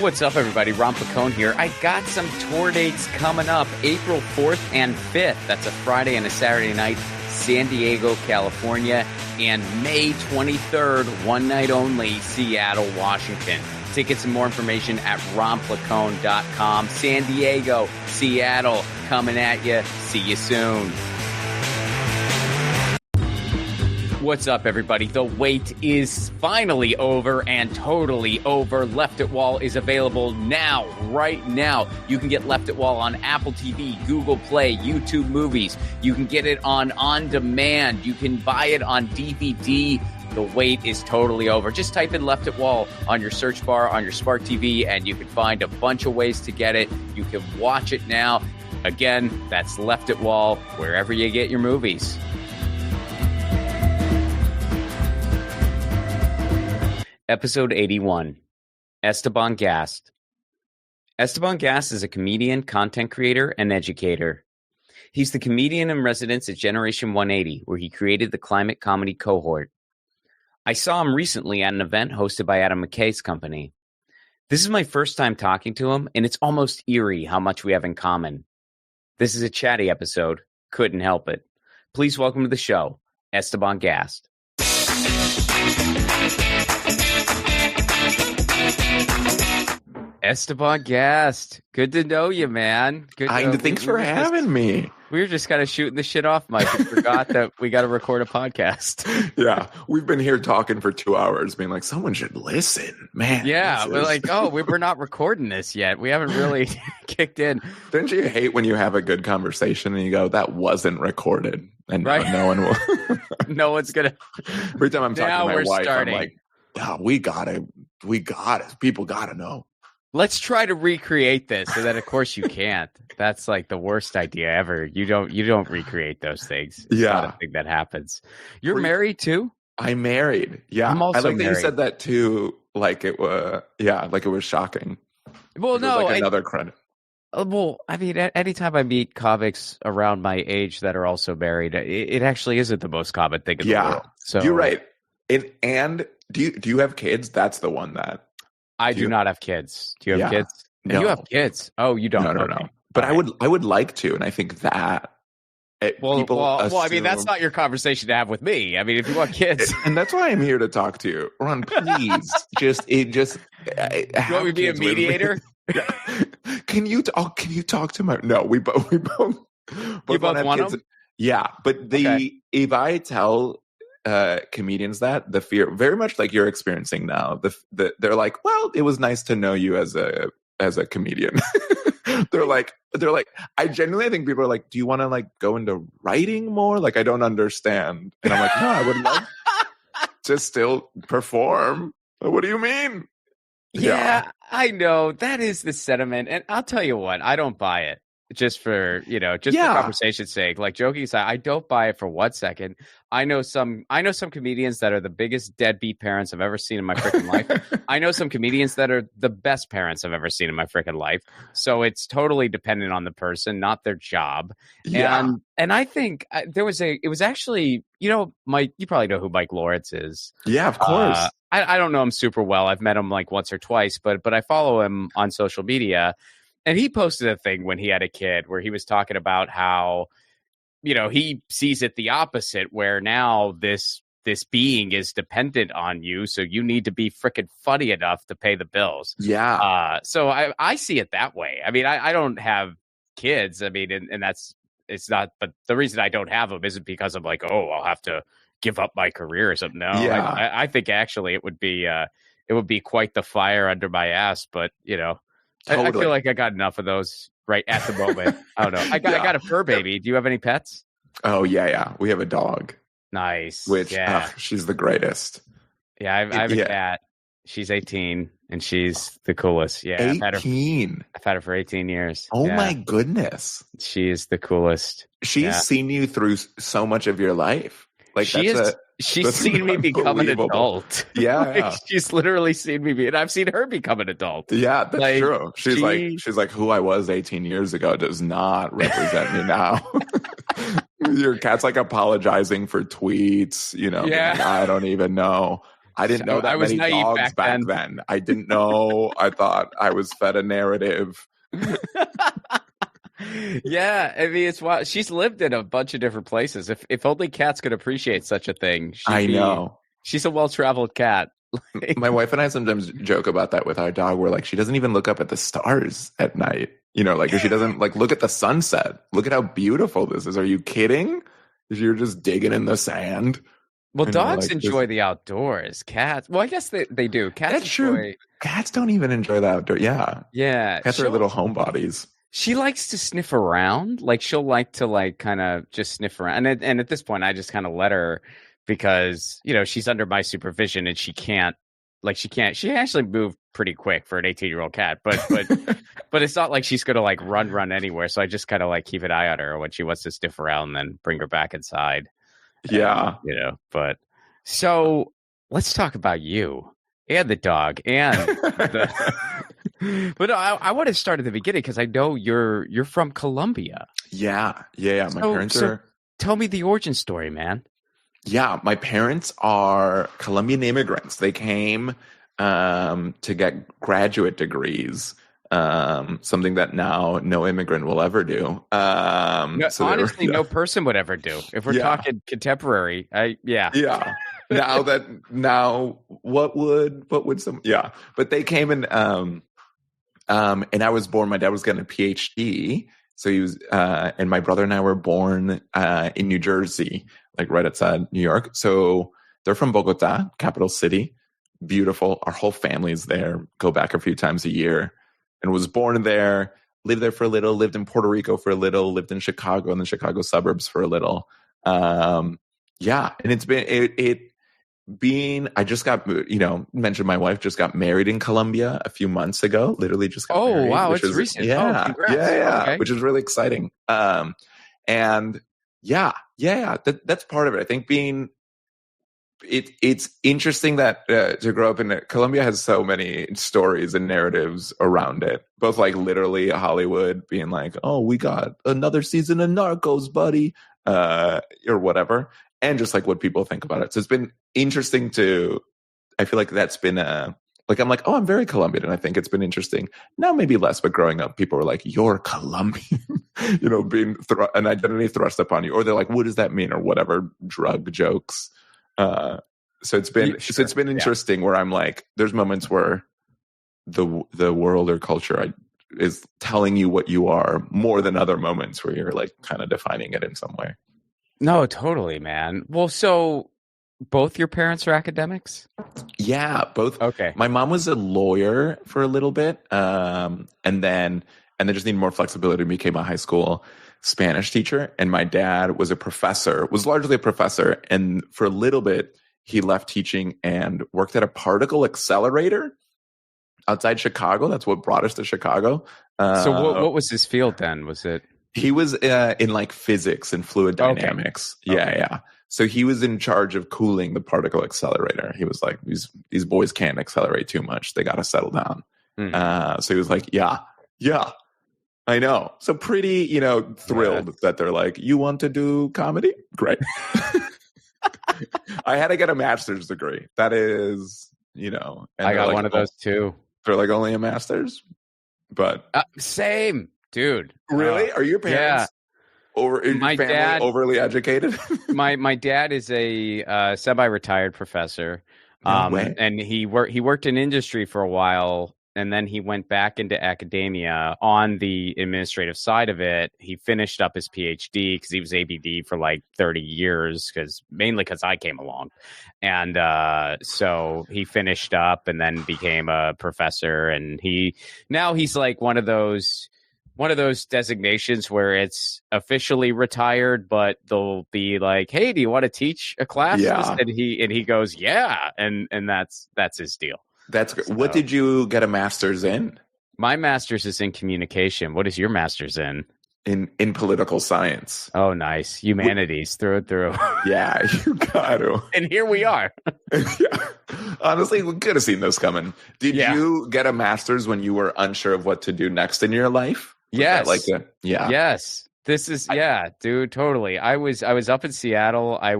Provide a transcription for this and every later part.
What's up, everybody? Ron Pacone here. I got some tour dates coming up April 4th and 5th. That's a Friday and a Saturday night, San Diego, California. And May 23rd, one night only, Seattle, Washington. Tickets and more information at ronplacone.com. San Diego, Seattle, coming at you. See you soon. What's up, everybody? The wait is finally over and totally over. Left at Wall is available now, right now. You can get Left at Wall on Apple TV, Google Play, YouTube Movies. You can get it on demand. You can buy it on DVD. The wait is totally over. Just type in Left at Wall on your search bar on your smart TV, and you can find a bunch of ways to get it. You can watch it now. Again, that's Left at Wall, wherever you get your movies. Episode 81, Esteban Gast. Esteban Gast is a comedian, content creator, and educator. He's the comedian in residence at Generation 180, where he created the Climate Comedy Cohort. I saw him recently at an event hosted by Adam McKay's company. This is my first time talking to him, and it's almost eerie how much we have in common. This is a chatty episode. Couldn't help it. Please welcome to the show, Esteban Gast. Esteban Gast, good to know you, man. Thanks for having me. We were just kind of shooting the shit off, Mike, and forgot that we got to record a podcast. Yeah, we've been here talking for 2 hours, being like, someone should listen, man. Yeah, we're like, we're not recording this yet. We haven't really kicked in. Don't you hate when you have a good conversation and you go, that wasn't recorded, and right? No one will. No one's gonna. Every time I'm talking to my wife, starting. I'm like, we got it. People gotta know. Let's try to recreate this, and then of course you can't. That's like the worst idea ever. You don't recreate those things. It's not a thing that happens. You're married too? I'm married. Yeah, I'm also I like married. that you said that too. Like it was, like it was shocking. Well, no, another credit. Well, I mean, anytime I meet comics around my age that are also married, it actually isn't the most common thing in the world. So you're right. And do you have kids? That's the one that. I do not have kids. Do you have kids? No. You have kids. Oh, you don't. No. But right. I would like to, and I think that. I mean, that's not your conversation to have with me. I mean, if you want kids, and that's why I'm here to talk to you, Ron. Please, you want me to be a mediator? Can you talk to my? No, we both. You both want kids. Them? Yeah, but if I tell comedians that, the fear, very much like you're experiencing now, they're like, well, it was nice to know you as a comedian. they're like I genuinely think people are like, do you want to like go into writing more? Like, I don't understand. And I'm like, no, I would love to still perform. What do you mean? Yeah, I know that is the sentiment, and I'll tell you what, I don't buy it. Just for for conversation's sake, like joking aside, I don't buy it for 1 second. I know some comedians that are the biggest deadbeat parents I've ever seen in my freaking life. I know some comedians that are the best parents I've ever seen in my freaking life. So it's totally dependent on the person, not their job. Yeah. And I think it was actually, Mike, you probably know who Mike Lawrence is. Yeah, of course. I don't know him super well. I've met him like once or twice, but I follow him on social media. And he posted a thing when he had a kid where he was talking about how, he sees it the opposite, where now this being is dependent on you. So you need to be freaking funny enough to pay the bills. Yeah. So I see it that way. I mean, I don't have kids. I mean, and it's not, but the reason I don't have them isn't because I'm like, I'll have to give up my career or something. No, yeah. I think actually it would be quite the fire under my ass, but Totally. I feel like I got enough of those right at the moment. I don't know. I got a fur baby. Do you have any pets? Oh, yeah. We have a dog. Nice. Which, she's the greatest. Yeah, I have a cat. She's 18, and she's the coolest. Yeah, 18? I've had her for 18 years. Oh, my goodness. She is the coolest. She's seen you through so much of your life. Like she's seen me become an adult. Yeah, she's literally seen me and I've seen her become an adult. Yeah, that's true. She's like who I was 18 years ago does not represent me now. Your cat's like apologizing for tweets, Yeah. Like, I don't even know. I didn't know that many dogs back then. I didn't know. I thought I was fed a narrative. Yeah, I mean, it's wild. She's lived in a bunch of different places. If only cats could appreciate such a thing. I know. She's a well-traveled cat. My wife and I sometimes joke about that with our dog. We're like, she doesn't even look up at the stars at night. Like she doesn't like look at the sunset. Look at how beautiful this is. Are you kidding? You're just digging in the sand. Well, dogs enjoy the outdoors. Cats, well, I guess they do. That's true. Cats don't even enjoy the outdoors. Yeah. Yeah. Cats are little homebodies. She likes to sniff around. Like she'll like to like kind of just sniff around. And at this point, I just kind of let her because, she's under my supervision and she actually moved pretty quick for an 18-year-old cat, but but it's not like she's going to like run anywhere. So I just kind of like keep an eye on her when she wants to sniff around and then bring her back inside. Yeah. But so let's talk about you and the dog and but no, I want to start at the beginning because I know you're from Colombia. Yeah. My parents are. Tell me the origin story, man. Yeah, my parents are Colombian immigrants. They came to get graduate degrees, something that now no immigrant will ever do. Honestly, no person would ever do. If we're talking contemporary, yeah. Now, what would some? Yeah, but they came and I was born. My dad was getting a PhD. So he was, and my brother and I were born in New Jersey, like right outside New York. So they're from Bogota, capital city. Beautiful. Our whole family is there. Go back a few times a year. And was born there, lived there for a little, lived in Puerto Rico for a little, lived in Chicago and the Chicago suburbs for a little. And it's been, I just got, mentioned my wife just got married in Colombia a few months ago, literally just got married. Oh, wow. It's recent. Yeah. Okay. Which is really exciting. That's part of it. I think it's interesting that to grow up in Colombia has so many stories and narratives around it, both like literally Hollywood being like, oh, we got another season of Narcos, buddy, or whatever. And just like what people think about it. So it's been interesting I feel like that's been I'm like, oh, I'm very Colombian. And I think it's been interesting. Now maybe less, but growing up, people were like, you're Colombian, being an identity thrust upon you. Or they're like, what does that mean? Or whatever, drug jokes. So it's been interesting where I'm like, there's moments where the world or culture is telling you what you are more than other moments where you're like kind of defining it in some way. No, totally, man. Well, so both your parents are academics? Yeah, both. Okay. My mom was a lawyer for a little bit, and then just needed more flexibility and became a high school Spanish teacher. And my dad was largely a professor. And for a little bit, he left teaching and worked at a particle accelerator outside Chicago. That's what brought us to Chicago. So what was his field then? Was it? He was in like physics and fluid dynamics. Okay. Yeah. So he was in charge of cooling the particle accelerator. He was like, these boys can't accelerate too much. They got to settle down. So he was like, yeah, I know. So pretty, thrilled that they're like, you want to do comedy? Great. I had to get a master's degree. That is, and I got like, one of those too. They're like only a master's, but same. Dude, really? Are your parents dad, overly educated? my dad is a semi-retired professor, no way. And he worked in industry for a while, and then he went back into academia on the administrative side of it. He finished up his PhD because he was ABD for like 30 years, mainly because I came along, and so he finished up and then became a professor, and he's like one of those designations where it's officially retired, but they'll be like, hey, do you want to teach a class? Yeah. And he goes, yeah. And that's his deal. That's great. So, what did you get a master's in? My master's is in communication. What is your master's in? In political science. Oh, nice. Humanities through and through. Yeah, you got to. And here we are. Yeah. Honestly, we could have seen this coming. Did you get a master's when you were unsure of what to do next in your life? Yes. Yes. This is yeah, dude, totally. I was up in Seattle. I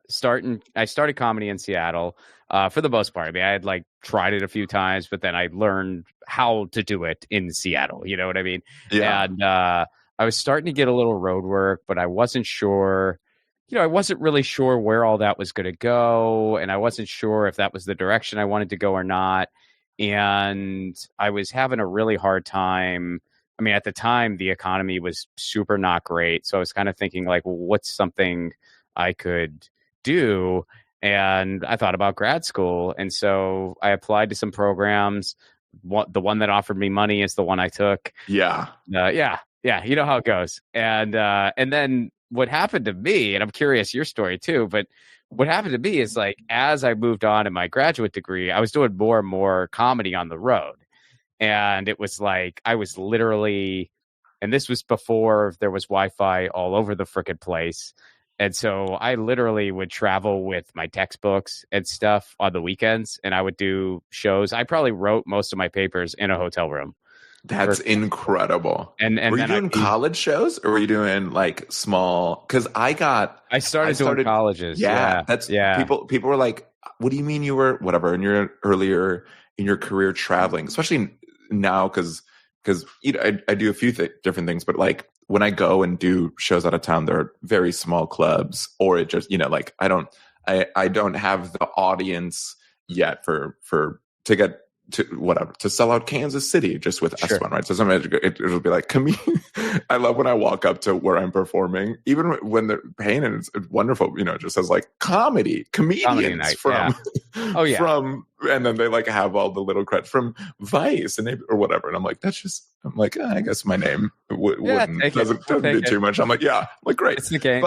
started comedy in Seattle for the most part. I mean, I had like tried it a few times, but then I learned how to do it in Seattle. You know what I mean? Yeah. And I was starting to get a little road work, but I wasn't sure. I wasn't really sure where all that was going to go, and I wasn't sure if that was the direction I wanted to go or not. And I was having a really hard time. I mean, at the time, the economy was super not great. So I was kind of thinking, like, well, what's something I could do? And I thought about grad school. And so I applied to some programs. The one that offered me money is the one I took. Yeah. Yeah. You know how it goes. And then what happened to me, and I'm curious your story too, but what happened to me is like, as I moved on in my graduate degree, I was doing more and more comedy on the road. And it was like, I was literally, and this was before there was Wi-Fi all over the frickin' place. And so I literally would travel with my textbooks and stuff on the weekends, and I would do shows. I probably wrote most of my papers in a hotel room. That's incredible. And were you doing college shows, or were you doing like small? Because I started doing colleges. Yeah. People were like, what do you mean you were whatever in your earlier in your career traveling, especially now because I do a few different things, but like when I go and do shows out of town, they're very small clubs, or it just like I don't have the audience yet for to get to sell out Kansas City just with Sure. S1, right? So it'll be like I love when I walk up to where I'm performing, even when they're paying, and it's wonderful, it just says like comedians night, from yeah. from, and then they like have all the little credits from Vice or whatever, and I'm like, I'm like, I guess my name doesn't do too much. I'm like, great, it's the game.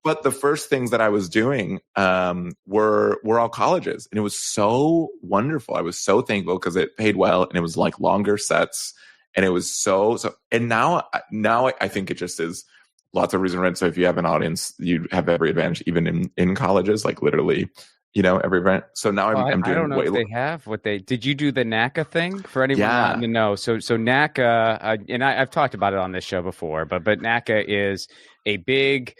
But the first things that I was doing were all colleges, and it was so wonderful. I was so thankful because it paid well, and it was like longer sets, and it was so. And now I think it just is lots of reason, right? So if you have an audience, you have every advantage, even in colleges, like literally. Every event. So now I'm doing. I don't know if they have what they did. You do the NACA thing for anyone not to know? So NACA, and I've talked about it on this show before, but NACA is a big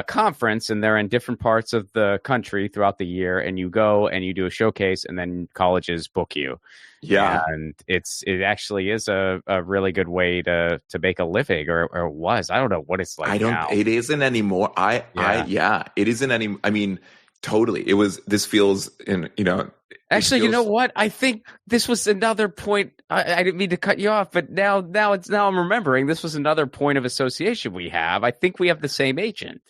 conference, and they're in different parts of the country throughout the year. And you go and you do a showcase, and then colleges book you. Yeah, and it actually is a really good way to make a living, or it was. I don't know what it's like now. It isn't anymore. It isn't any. I mean. Totally. It was, this feels actually, you know what? I think this was another point. I didn't mean to cut you off, but now I'm remembering this was another point of association we have. I think we have the same agent.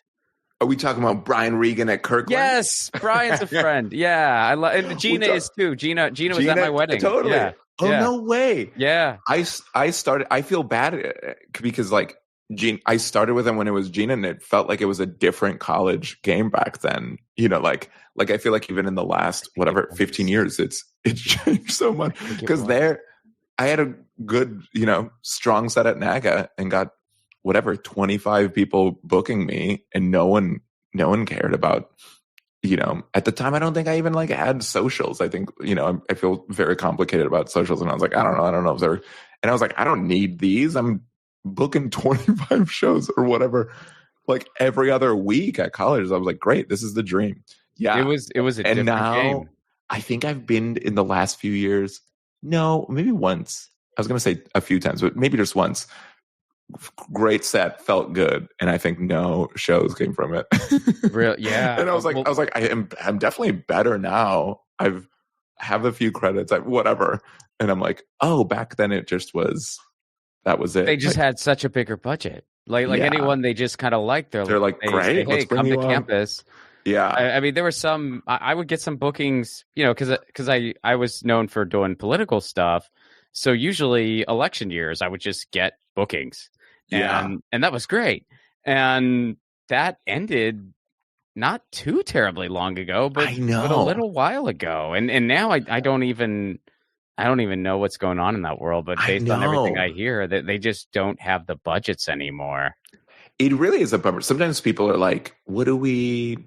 Are we talking about Brian Regan at Kirkland? Yes. Brian's a friend. Yeah. And Gina is too. Gina was at my wedding. Totally. Yeah. Oh, no way. Yeah. I feel bad because like, I started with him when it was Gina, and it felt like it was a different college game back then. Like I feel like even in the last 15 years, it's changed so much. Because I had a good strong set at NAGA and got 25 people booking me, and no one cared about. At the time, I don't think I even like had socials. I think I feel very complicated about socials, and I was like, I don't know if they're. And I was like, I don't need these. I'm booking 25 shows or whatever, like every other week at college. I was like, great, this is the dream. Yeah, it was a different game. I think I've been in the last few years. No, maybe once. I was going to say a few times, but maybe just once. Great set, felt good, and I think no shows came from it. Real, yeah. And I was like, I'm definitely better now. I've have a few credits, whatever, and I'm like, oh, back then it just was. That was it. They just had such a bigger budget. Like anyone they just kind of liked. They're like, great, hey, come to campus. Yeah. I mean, there were some, I would get some bookings, because I was known for doing political stuff. So usually election years, I would just get bookings. And that was great. And that ended not too terribly long ago, but a little while ago. And now I don't even know what's going on in that world, but based on everything I hear, that they just don't have the budgets anymore. It really is a bummer. Sometimes people are like, I'm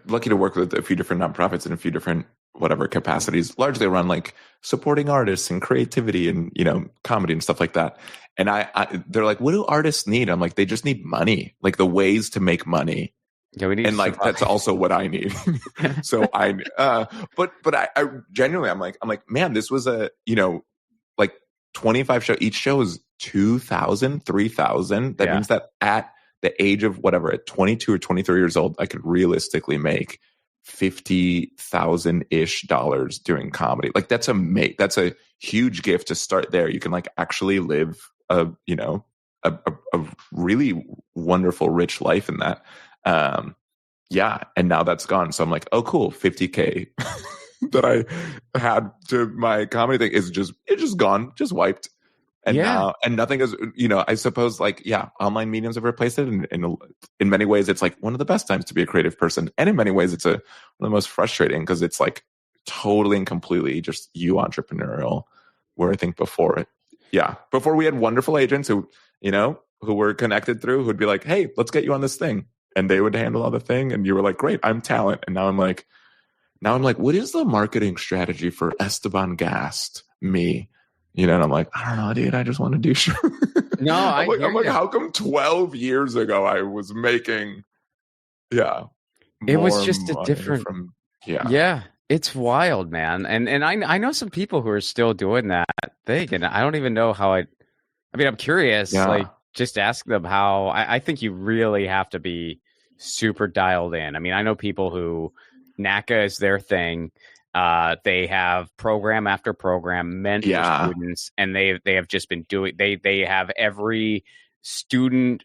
lucky to work with a few different nonprofits and a few different whatever capacities, largely around like supporting artists and creativity and, you know, comedy and stuff like that. And they're like, what do artists need? I'm like, they just need money, like the ways to make money. Yeah, we need and like that's also what I need. So but I genuinely, I'm like, man, this was a, you know, like 25 show. Each show is 2,000, 3,000. That means that at the age of whatever, at 22 or 23 years old, I could realistically make $50,000-ish doing comedy. Like that's a huge gift to start there. You can like actually live a really wonderful, rich life in that. And now that's gone. So I'm like, oh, cool. 50K that I had to my comedy thing it's just gone, just wiped. And now, and nothing is, you know, I suppose like, online mediums have replaced it. And in many ways, it's like one of the best times to be a creative person. And in many ways, it's one of the most frustrating because it's like totally and completely just you entrepreneurial, where I think before we had wonderful agents who, you know, who were connected through, who'd be like, hey, let's get you on this thing. And they would handle all the thing. And you were like, great, I'm talent. And now I'm like, what is the marketing strategy for Esteban Gast? Me, you know, and I'm like, I don't know, dude, I just want to do show. No, I'm like, how come 12 years ago I was making, it was just a different, it's wild, man. And I know some people who are still doing that thing. And I don't even know how I'm curious, like, just ask them how. I think you really have to be super dialed in. I mean, I know people who NACA is their thing. They have program after program meant for students, and they have just been doing. They have every student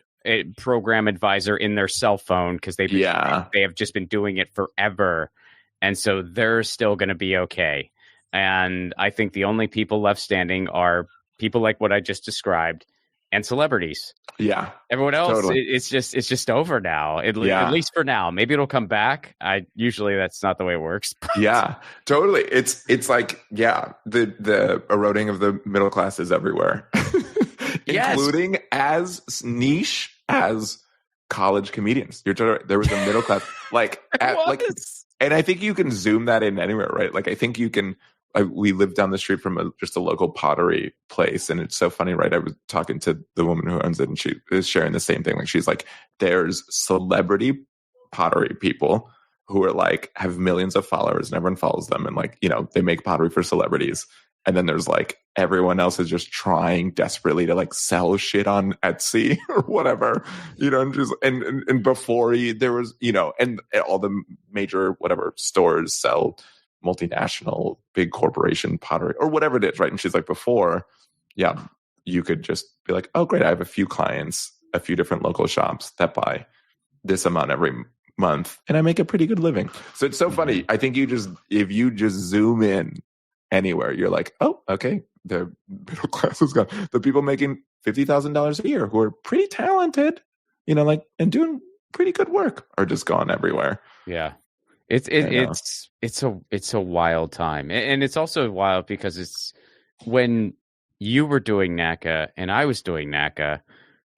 program advisor in their cell phone because they have just been doing it forever, and so they're still going to be okay. And I think the only people left standing are people like what I just described. And celebrities. Yeah. Everyone else, totally. It's just over now. At least for now. Maybe it'll come back. Usually that's not the way it works. Yeah, totally. It's like, the eroding of the middle class is everywhere. Including as niche as college comedians. There was a middle class and I think you can zoom that in anywhere, right? Like I think you can. We live down the street from just a local pottery place. And it's so funny, right? I was talking to the woman who owns it and she is sharing the same thing. Like she's like, there's celebrity pottery people who are like, have millions of followers and everyone follows them. And like, you know, they make pottery for celebrities. And then there's like, everyone else is just trying desperately to like sell shit on Etsy or whatever, you know, and before there was, you know, and all the major, whatever stores sell multinational big corporation pottery or whatever it is, right? And she's like, before, you could just be like, oh great, I have a few clients, a few different local shops that buy this amount every month and I make a pretty good living. So it's so funny. I think if you just zoom in anywhere, you're like, oh, okay, the middle class is gone. The people making $50,000 a year who are pretty talented, you know, like, and doing pretty good work are just gone everywhere. Yeah. It's a wild time. And it's also wild because it's when you were doing NACA and I was doing NACA,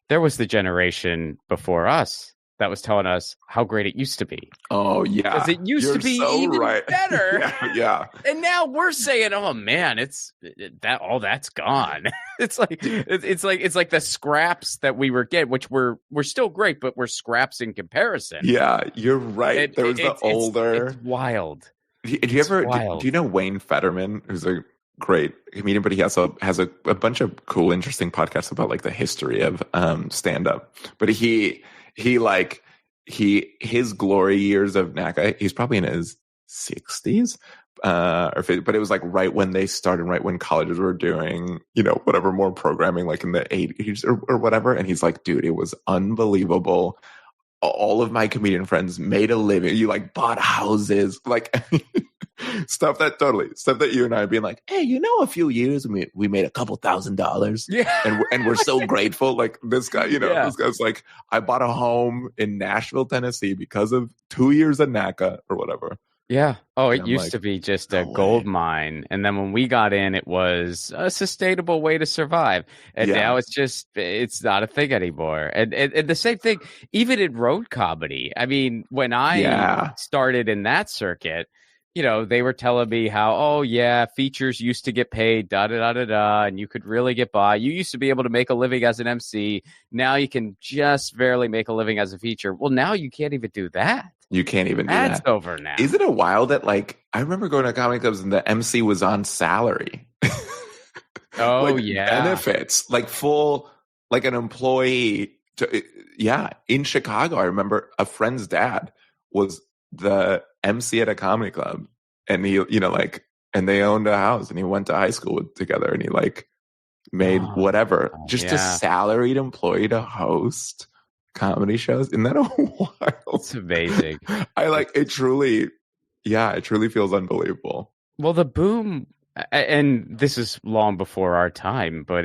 there was the generation before us that was telling us how great it used to be. Oh, yeah. Because it used to be even better. Yeah. And now we're saying, oh, man, that's gone. It's like the scraps that we were getting, which we're still great, but we're scraps in comparison. Yeah, you're right. There was the older. It's wild. Do you know Wayne Fetterman, who's a great comedian, but he also has a bunch of cool, interesting podcasts about like the history of stand-up. But his glory years of NACA, he's probably in his 60s or 50, but it was like right when they started, right when colleges were doing, you know, whatever more programming, like in the 80s or whatever. And he's like, dude, it was unbelievable. All of my comedian friends made a living. You like bought houses, like stuff that you and I have been like, hey, you know, a few years we made a couple $1,000. Yeah. And we're so grateful. Like this guy, you know, this guy's like, I bought a home in Nashville, Tennessee because of 2 years of NACA or whatever. Yeah. Oh, it used to be just a gold mine. And then when we got in, it was a sustainable way to survive. And now it's not a thing anymore. And the same thing, even in road comedy. I mean, when I started in that circuit, they were telling me how, oh yeah, features used to get paid, da da da da da, and you could really get by. You used to be able to make a living as an MC. Now you can just barely make a living as a feature. Well, now you can't even do that. You can't even do that. That's over now. Isn't it wild that I remember going to comedy clubs and the MC was on salary? Oh yeah, benefits full an employee. In Chicago, I remember a friend's dad was the MC at a comedy club, and he, and they owned a house, and he went to high school together, and he made whatever, just a salaried employee to host comedy shows. Isn't that wild? It's amazing. It truly feels unbelievable. Well, the boom, and this is long before our time, but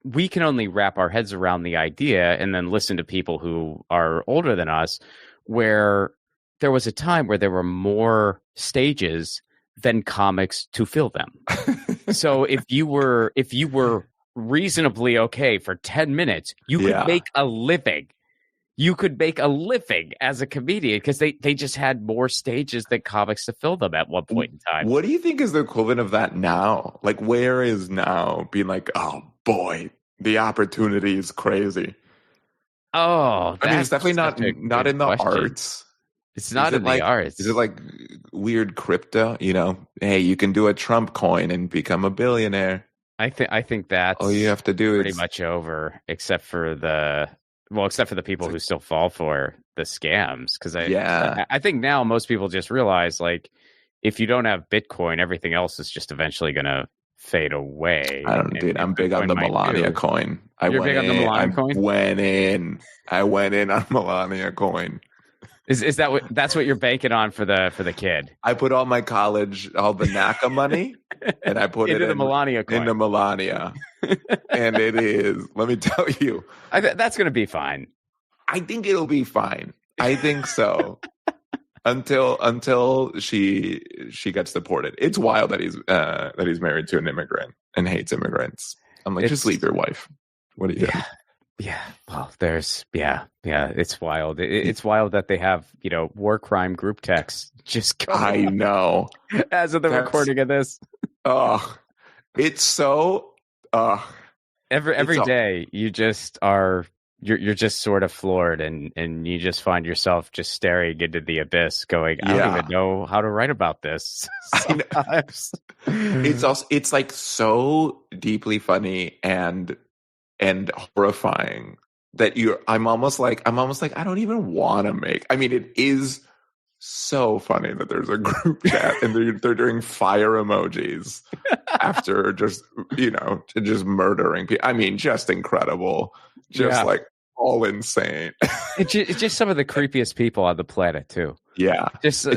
we can only wrap our heads around the idea and then listen to people who are older than us, where there was a time where there were more stages than comics to fill them. So if you were reasonably okay for 10 minutes, you could make a living. You could make a living as a comedian because they just had more stages than comics to fill them at one point in time. What do you think is the equivalent of that now? Where is now being oh boy, the opportunity is crazy? Oh, I mean, it's definitely not in the arts. It's not in the arts. Is it weird crypto? Hey, you can do a Trump coin and become a billionaire. I think that's all you have to do. Pretty much over, except for the people who still fall for the scams. Because I think now most people just realize if you don't have Bitcoin, everything else is just eventually going to fade away. I don't, dude. I'm big on the Melania coin. You're big on the Melania coin? I went in on Melania coin. Is that's what you're banking on for the kid? I put all my college, all the NACA money, and I put into the Melania coin. Into Melania, and it is. Let me tell you, that's going to be fine. I think it'll be fine. I think so. Until she gets deported. It's wild that he's married to an immigrant and hates immigrants. I'm just leave your wife. What are you doing? Yeah. Well, it's wild. It's wild that they have, war crime group texts just I know. As of the recording of this. Oh, it's so every day you just are you're just sort of floored and you just find yourself just staring into the abyss going, I don't even know how to write about this. Sometimes. It's so deeply funny and horrifying that I'm almost like I don't even want to make. I mean, it is so funny that there's a group chat and they're doing fire emojis after just murdering people. I mean, just incredible. All insane. It's just some of the creepiest people on the planet too. Yeah, just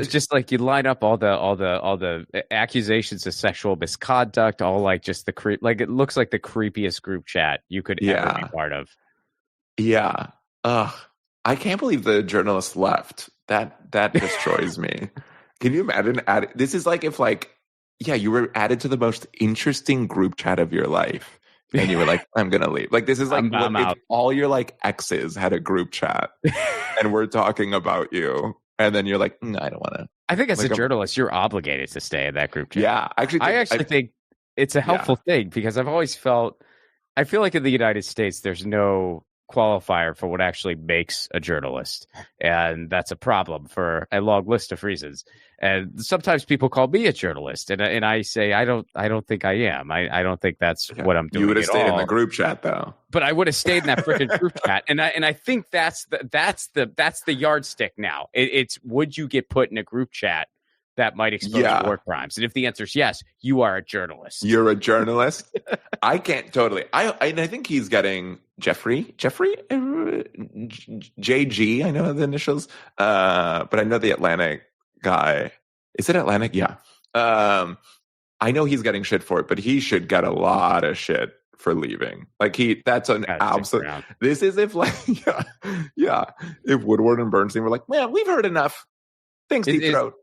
you line up all the accusations of sexual misconduct, all just the creep. It looks like the creepiest group chat you could ever be part of. Yeah. I can't believe the journalist left. That destroys me. Can you imagine? This is if you were added to the most interesting group chat of your life. And you were I'm going to leave. This is I'm if all your exes had a group chat and we're talking about you. And then you're no, I don't want to. I think as a journalist, you're obligated to stay in that group chat. Yeah. I actually think it's a helpful thing because I've always felt, I feel like in the United States, there's no qualifier for what actually makes a journalist. And that's a problem for a long list of reasons. And sometimes people call me a journalist and I say, I don't think I am. I don't think that's what I'm doing. You would have stayed in the group chat though. But I would have stayed in that freaking group chat. And I think that's the yardstick now. It's would you get put in a group chat that might expose war crimes? And if the answer is yes, you are a journalist. You're a journalist? I can't totally. I think he's getting Jeffrey, JG. I know the initials, but I know the Atlantic guy. Is it Atlantic? Yeah. I know he's getting shit for it, but he should get a lot of shit for leaving. That's an absolute. This is if if Woodward and Bernstein were man, we've heard enough. Thanks, Deep Throat.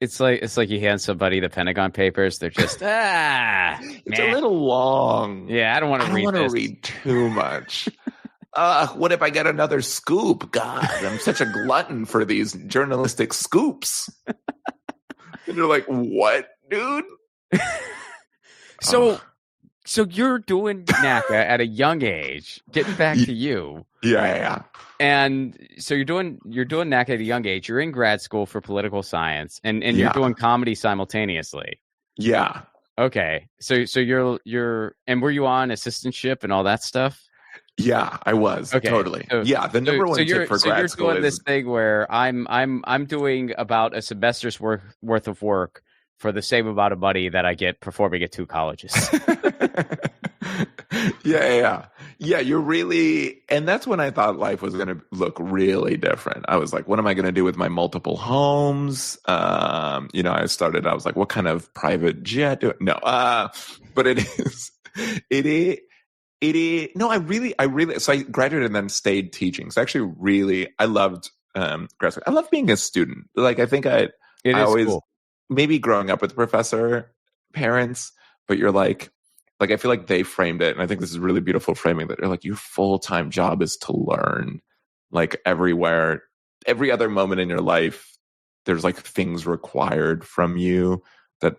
It's like you hand somebody the Pentagon Papers. They're just it's a little long. Yeah, I don't want to read. I don't want to read too much. What if I get another scoop? God, I'm such a glutton for these journalistic scoops. And you're like, what, dude? So you're doing NACA at a young age. Getting back to you. Yeah. And so you're doing NACA at a young age. You're in grad school for political science, and you're doing comedy simultaneously. Yeah. Okay. So you're and were you on assistantship and all that stuff? Yeah, I was. Okay. Totally. So, the number one tip for grad school is... doing this thing where I'm doing about a semester's worth of work for the same amount of money that I get performing at 2 colleges. Yeah. You're really... And that's when I thought life was going to look really different. I was like, what am I going to do with my multiple homes? I was like, what kind of private jet do I... No, but it is... No, I really, so I graduated and then stayed teaching. So actually really, I loved, grad school. I love being a student. Like, I think I always, cool. Maybe growing up with professor parents, but you're like I feel like they framed it. And I think this is really beautiful framing that you're like, your full-time job is to learn. Like everywhere, every other moment in your life, there's like things required from you that,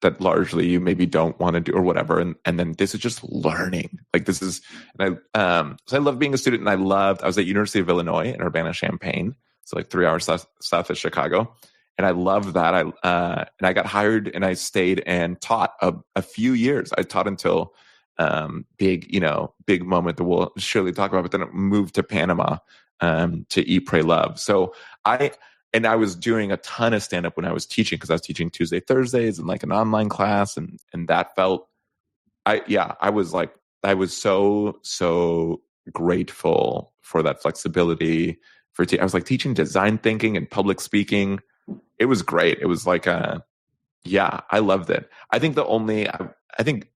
that largely you maybe don't want to do or whatever. And then this is just learning. Like this is, and so I love being a student, and I was at University of Illinois in Urbana-Champaign. So like 3 hours south of Chicago. And I loved that. And I got hired and I stayed and taught a few years. I taught until big moment that we'll surely talk about, but then I moved to Panama to Eat, Pray, Love. So I was doing a ton of stand-up when I was teaching, because I was teaching Tuesday, Thursdays, and like an online class. And that felt, I was so grateful for that flexibility. I was like teaching design thinking and public speaking. It was great. It was like, I loved it. I think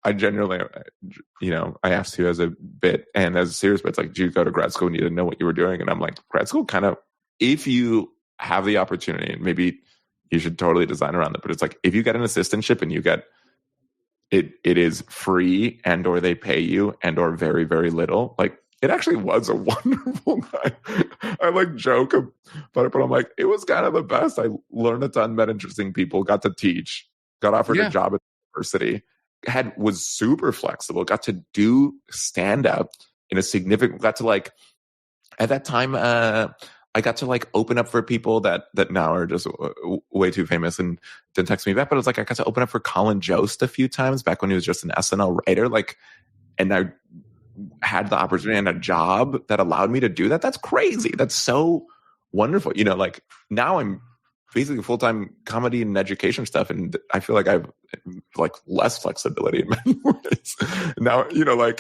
I genuinely, I asked you as a bit and as a serious, but it's like, do you go to grad school and you didn't know what you were doing? And I'm like, grad school kind of, if you have the opportunity, and maybe you should totally design around it, but it's like, if you get an assistantship and you get it is free, and or they pay you, and or very, very little, like it actually was a wonderful time. I like joke about it, but I'm like, it was kind of the best. I learned a ton, met interesting people, got to teach, got offered a job at the university, was super flexible, got to do stand up in a significant, got to like, at that time, I got to like open up for people that now are just way too famous and didn't text me back. But it was like, I got to open up for Colin Jost a few times back when he was just an SNL writer. Like, and I had the opportunity and a job that allowed me to do that. That's crazy. That's so wonderful. Like now I'm basically full-time comedy and education stuff. And I feel like I have like less flexibility in many ways now, so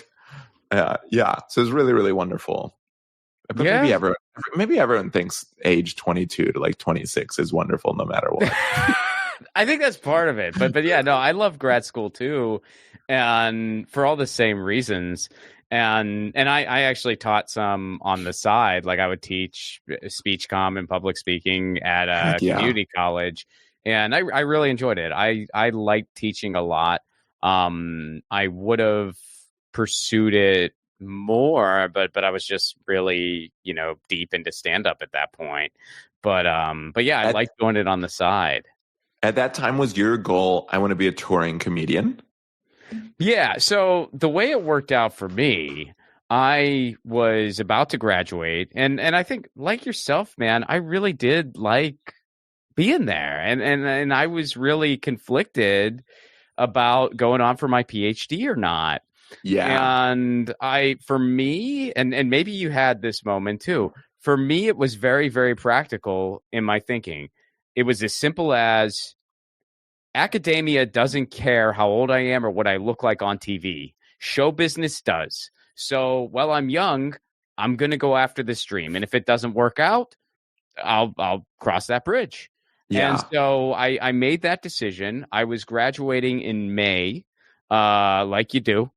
it's really, really wonderful. But maybe everyone thinks age 22 to like 26 is wonderful no matter what. I think that's part of it. But yeah, no, I love grad school too. And for all the same reasons. And I actually taught some on the side. Like I would teach speech comm and public speaking at a community college. And I really enjoyed it. I liked teaching a lot. I would have pursued it more, but I was just really, deep into stand up at that point. But yeah, I liked doing it on the side. At that time, was your goal, I want to be a touring comedian? Yeah. So the way it worked out for me, I was about to graduate, and I think like yourself, man, I really did like being there, and I was really conflicted about going on for my PhD or not. Yeah. And for me, and maybe you had this moment too, for me, it was very, very practical in my thinking. It was as simple as academia doesn't care how old I am or what I look like on TV. Show business does. So while I'm young, I'm going to go after this dream. And if it doesn't work out, I'll cross that bridge. Yeah. And so I made that decision. I was graduating in May, like you do.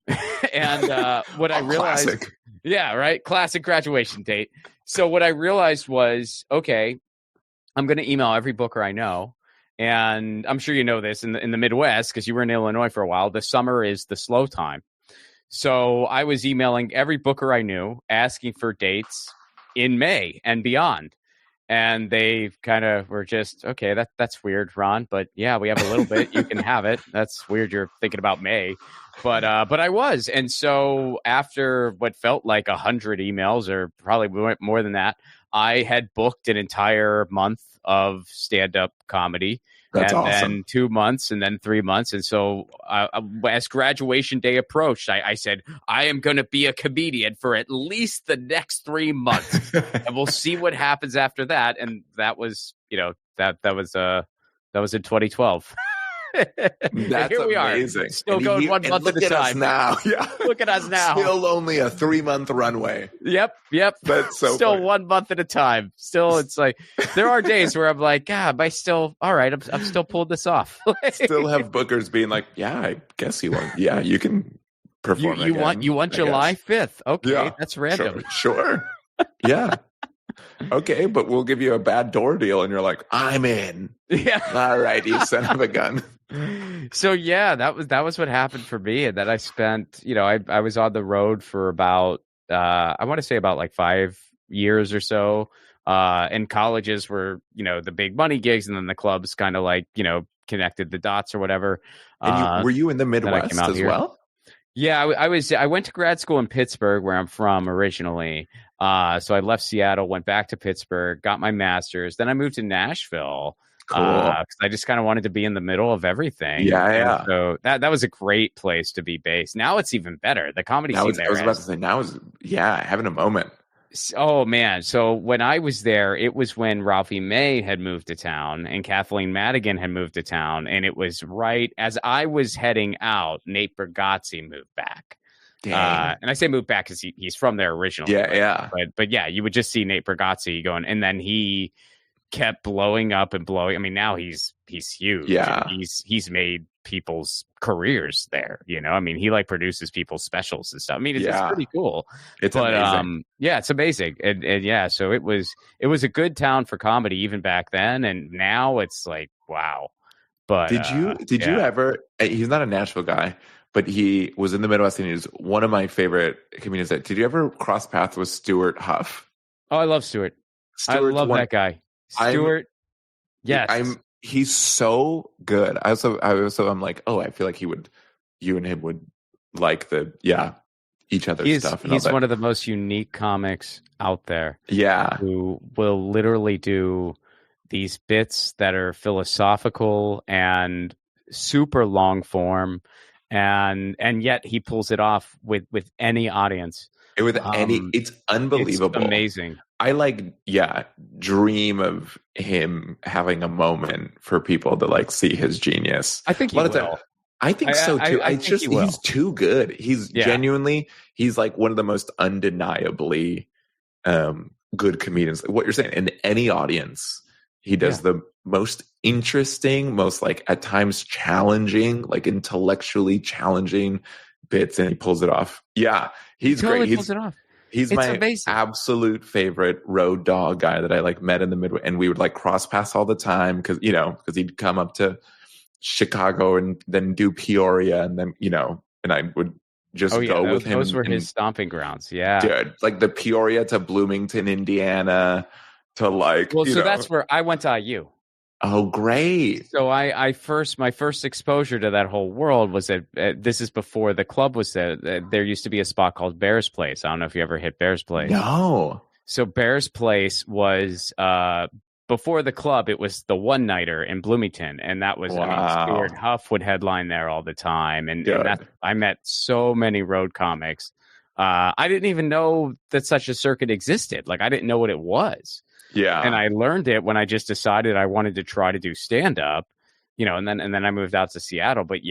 And what I realized, classic. Yeah, right. Classic graduation date. So what I realized was, okay, I'm going to email every booker I know. And I'm sure you know this in the Midwest, because you were in Illinois for a while. The summer is the slow time. So I was emailing every booker I knew, asking for dates in May and beyond. And they kind of were just, okay, that's weird, Ron. But yeah, we have a little bit. You can have it. That's weird. You're thinking about May. But I was. And so after what felt like 100 emails, or probably more than that, I had booked an entire month of stand-up comedy. That's and awesome. then 2 months and then 3 months. And so as graduation day approached, I said, I am going to be a comedian for at least the next 3 months and we'll see what happens after that. And that was, that was in 2012. That's here we amazing. Are, still going 1 month at a time. Now. Yeah. Look at us now. Still only a 3-month runway. Yep. That's so still funny. 1 month at a time. Still, it's like there are days where I'm like, God, I still all right. I'm still pulling this off. Still have bookers being like, yeah, I guess you want. Yeah, you can perform. You want July 5th? Okay, yeah, that's random. Sure. Yeah. Okay, but we'll give you a bad door deal, and you're like, I'm in. Yeah. All right, you son of a gun. So yeah, that was what happened for me, and then I spent, I was on the road for about I want to say about like 5 years or so. And colleges were, the big money gigs, and then the clubs kind of like, connected the dots or whatever. And were you in the Midwest as well? Yeah, I went to grad school in Pittsburgh, where I'm from originally. So I left Seattle, went back to Pittsburgh, got my master's. Then I moved to Nashville. Cool. Because I just kind of wanted to be in the middle of everything. Yeah. And so that was a great place to be based. Now it's even better. The comedy scene there. I was about to say, now is having a moment. Oh man! So when I was there, it was when Ralphie May had moved to town and Kathleen Madigan had moved to town, and it was right as I was heading out. Nate Bargatze moved back, and I say moved back because he's from there originally. Yeah. But yeah, you would just see Nate Bargatze going, and then he kept blowing up and blowing. I mean, now he's huge. Yeah, he's made people's careers there. I mean, he like produces people's specials and stuff. I mean, it's pretty cool. It's amazing. Yeah, it's amazing. And yeah, so it was a good town for comedy even back then, and now it's like wow. But did you ever? He's not a Nashville guy, but he was in the Midwest, and he's one of my favorite comedians. Did you ever cross paths with Stuart Huff? Oh, I love Stuart. I love that guy. Stuart, yes, he's so good. I'm like, oh, I feel like you and him would like each other's stuff. And he's one of the most unique comics out there. Yeah, who will literally do these bits that are philosophical and super long form, and yet he pulls it off with any audience. It's unbelievable. It's amazing. I dream of him having a moment for people to like see his genius. I think he will. I think so too. He's too good. He's genuinely, he's like one of the most undeniably good comedians. What you're saying, in any audience, he does the most interesting, most like at times challenging, like intellectually challenging bits, and he pulls it off. Yeah, he's great. He pulls it off. He's my absolute favorite road dog guy that I like met in the Midwest, and we would like cross paths all the time because he'd come up to Chicago and then do Peoria, and then and I would just go with him. Those were his stomping grounds. Yeah, dude, like the Peoria to Bloomington, Indiana, to like. Well, so that's where I went to IU. Oh, great! So my first exposure to that whole world was at this is before the club was there. There used to be a spot called Bear's Place. I don't know if you ever hit Bear's Place. No. So Bear's Place was before the club. It was the one nighter in Bloomington, and that was Stuart Huff would headline there all the time, and I met so many road comics. I didn't even know that such a circuit existed. Like I didn't know what it was. Yeah. And I learned it when I just decided I wanted to try to do stand up, and then I moved out to Seattle. But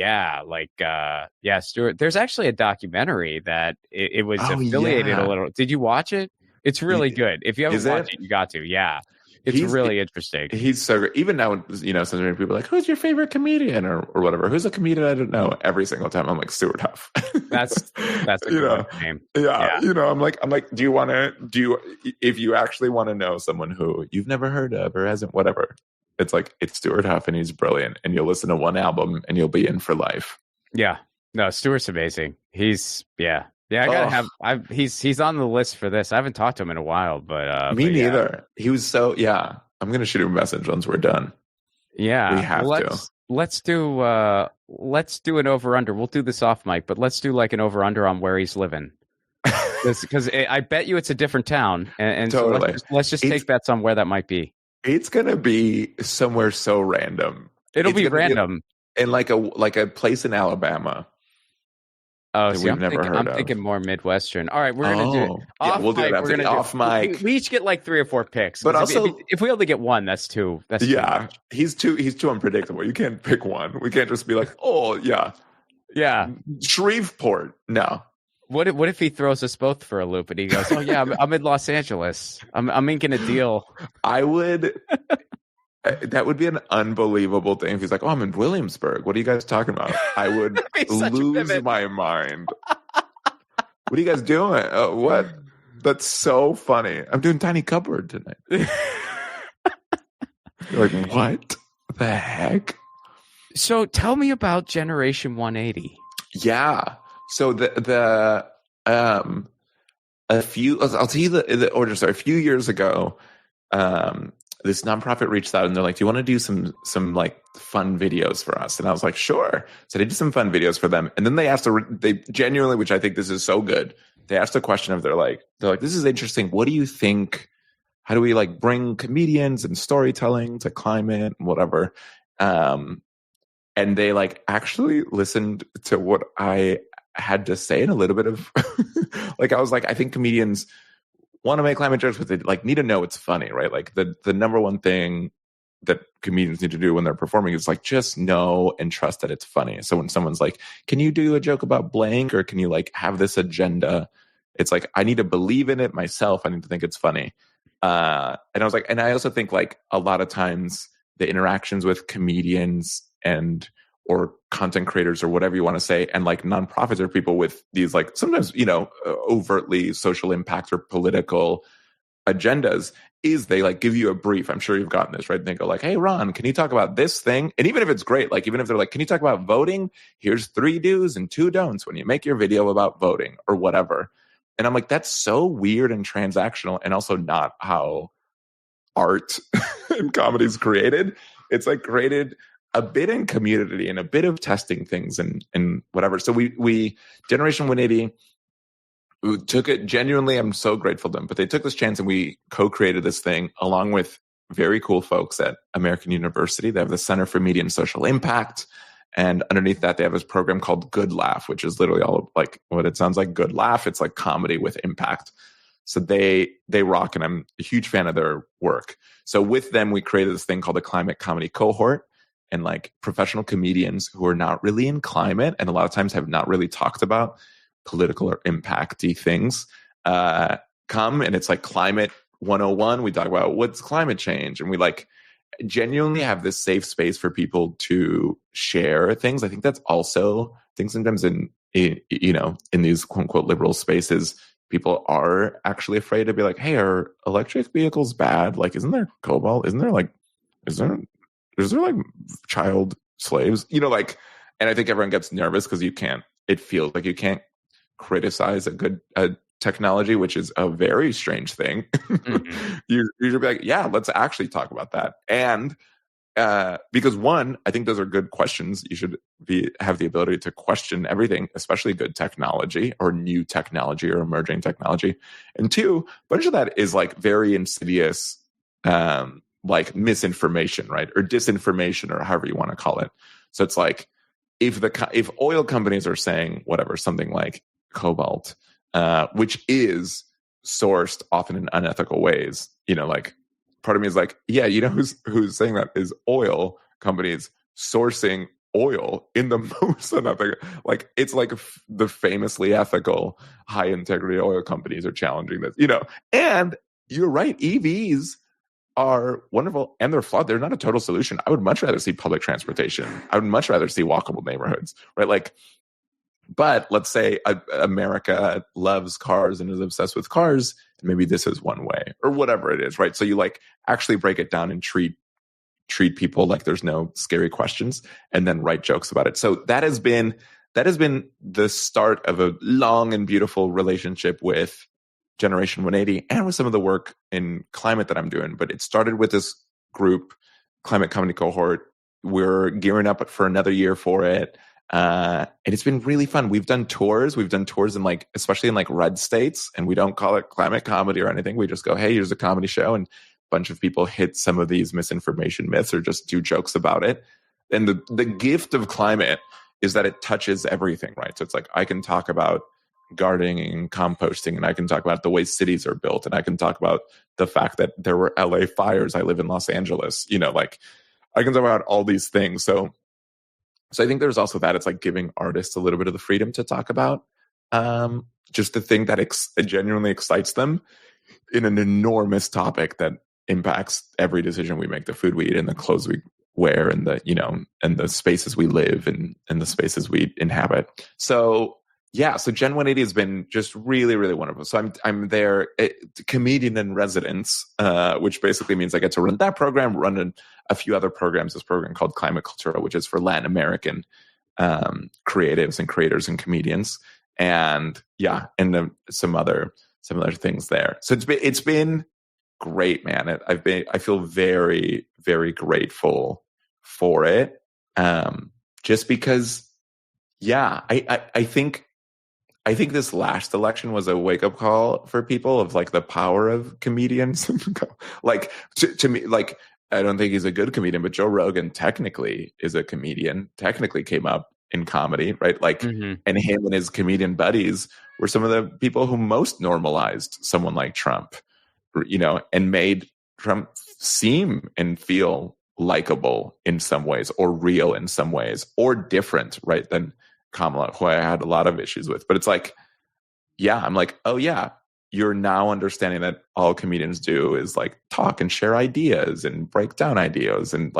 Stuart, there's actually a documentary that it was affiliated a little. Did you watch it? It's really good. If you haven't watched it, you got to. Yeah. It's really interesting. He's so great. Even now, sometimes people are like, who's your favorite comedian or whatever? Who's a comedian I don't know? Every single time I'm like, Stuart Huff. That's a good name. Yeah. I'm like, if you actually want to know someone who you've never heard of or hasn't, whatever, it's like, it's Stuart Huff and he's brilliant. And you'll listen to one album and you'll be in for life. Yeah. No, Stuart's amazing. He's, Yeah, I gotta have. He's on the list for this. I haven't talked to him in a while, but me neither. Yeah. He was so yeah. I'm gonna shoot him a message once we're done. Yeah, we have to. Let's do an over under. We'll do this off mic, but let's do like an over under on where he's living. Because I bet you it's a different town, and totally. So let's just take bets on where that might be. It's gonna be somewhere so random. It'll be random in like a place in Alabama. Oh, see, I'm thinking more Midwestern. All right, we're gonna do it. Yeah, we'll do it off mic. We each get like 3 or 4 picks. But also, if we only get one, that's two. That's too much. He's too unpredictable. You can't pick one. We can't just be like, oh yeah, Shreveport. No. What if he throws us both for a loop and he goes, oh yeah, I'm in Los Angeles. I'm inking a deal. I would. That would be an unbelievable thing if he's like, oh, I'm in Williamsburg. What are you guys talking about? I would lose my mind. What are you guys doing? What? That's so funny. I'm doing Tiny Cupboard tonight. You're like, what the heck? So tell me about Generation 180. Yeah. So I'll tell you the order. Sorry, a few years ago, this nonprofit reached out and they're like, do you want to do some like fun videos for us? And I was like, sure. So they did some fun videos for them. And then they asked, they genuinely, which I think this is so good. They asked a question of, they're like, this is interesting. What do you think? How do we like bring comedians and storytelling to climate and whatever? And they like actually listened to what I had to say in a little bit of like, I was like, I think comedians want to make climate jokes, but they like need to know it's funny, right? Like the number one thing that comedians need to do when they're performing is like just know and trust that it's funny. So when someone's like, can you do a joke about blank, or can you like have this agenda? It's like, I need to believe in it myself. I need to think it's funny. And I was like, and I also think like a lot of times the interactions with comedians or content creators or whatever you want to say, and like nonprofits or people with these like sometimes, overtly social impact or political agendas, is they like give you a brief. I'm sure you've gotten this, right? And they go like, hey, Ron, can you talk about this thing? And even if it's great, like even if they're like, can you talk about voting? Here's 3 do's and 2 don'ts when you make your video about voting or whatever. And I'm like, that's so weird and transactional, and also not how art and comedy is created. It's like created a bit in community and a bit of testing things and whatever. So we Generation 180 took it genuinely. I'm so grateful to them, but they took this chance and we co-created this thing along with very cool folks at American University. They have the Center for Media and Social Impact. And underneath that, they have this program called Good Laugh, which is literally all of like what it sounds like, good laugh. It's like comedy with impact. So they rock, and I'm a huge fan of their work. So with them, we created this thing called the Climate Comedy Cohort. And like professional comedians who are not really in climate and a lot of times have not really talked about political or impacty things come, and it's like Climate 101. We talk about what's climate change, and we like genuinely have this safe space for people to share things. I think that's also, I think sometimes in these quote unquote liberal spaces, people are actually afraid to be like, hey, are electric vehicles bad? Like, isn't there cobalt? Is there like child slaves, like, and I think everyone gets nervous because it feels like you can't criticize a good technology, which is a very strange thing. Mm-hmm. You should be like, yeah, let's actually talk about that. And because one, I think those are good questions. You should have the ability to question everything, especially good technology or new technology or emerging technology. And 2, a bunch of that is like very insidious, like misinformation, right? Or disinformation, or however you want to call it. So it's like, if oil companies are saying whatever, something like cobalt, which is sourced often in unethical ways, like part of me is like, yeah, who's saying that is oil companies sourcing oil in the most unethical, like it's like the famously ethical high integrity oil companies are challenging this, and you're right, EVs are wonderful and they're flawed. They're not a total solution. I would much rather see public transportation. I would much rather see walkable neighborhoods, right? Like, but let's say America loves cars and is obsessed with cars, and maybe this is one way or whatever it is, right? So you like actually break it down and treat people like there's no scary questions, and then write jokes about it. So that has been that has been the start of a long and beautiful relationship with Generation 180 and with some of the work in climate that I'm doing. But it started with this group, Climate Comedy Cohort. We're gearing up for another year for it. And it's been really fun. We've done tours. We've done tours in especially in red states, and we don't call it climate comedy or anything. We just go, hey, here's a comedy show. And a bunch of people hit some of these misinformation myths or just do jokes about it. And the gift of climate is that it touches everything, right? So it's I can talk about gardening and composting, and I can talk about the way cities are built, and I can talk about the fact that there were LA fires. I live in Los Angeles, I can talk about all these things. So I think there's also that it's giving artists a little bit of the freedom to talk about just the thing that genuinely excites them in an enormous topic that impacts every decision we make, the food we eat and the clothes we wear and and the spaces we live and the spaces we inhabit. So yeah, so Gen 180 has been just really, really wonderful. So I'm there, comedian in residence, which basically means I get to run that program, run a few other programs. This program called Climate Cultura, which is for Latin American creatives and creators and comedians, and some other things there. So it's been great, man. I feel very, very grateful for it, just because, I think this last election was a wake-up call for people of the power of comedians. To me, I don't think he's a good comedian, but Joe Rogan technically is a comedian, technically came up in comedy, right? And him and his comedian buddies were some of the people who most normalized someone like Trump, and made Trump seem and feel likable in some ways, or real in some ways, or different, right, than Kamala, who I had a lot of issues with. But it's I'm oh yeah, you're now understanding that all comedians do is talk and share ideas and break down ideas and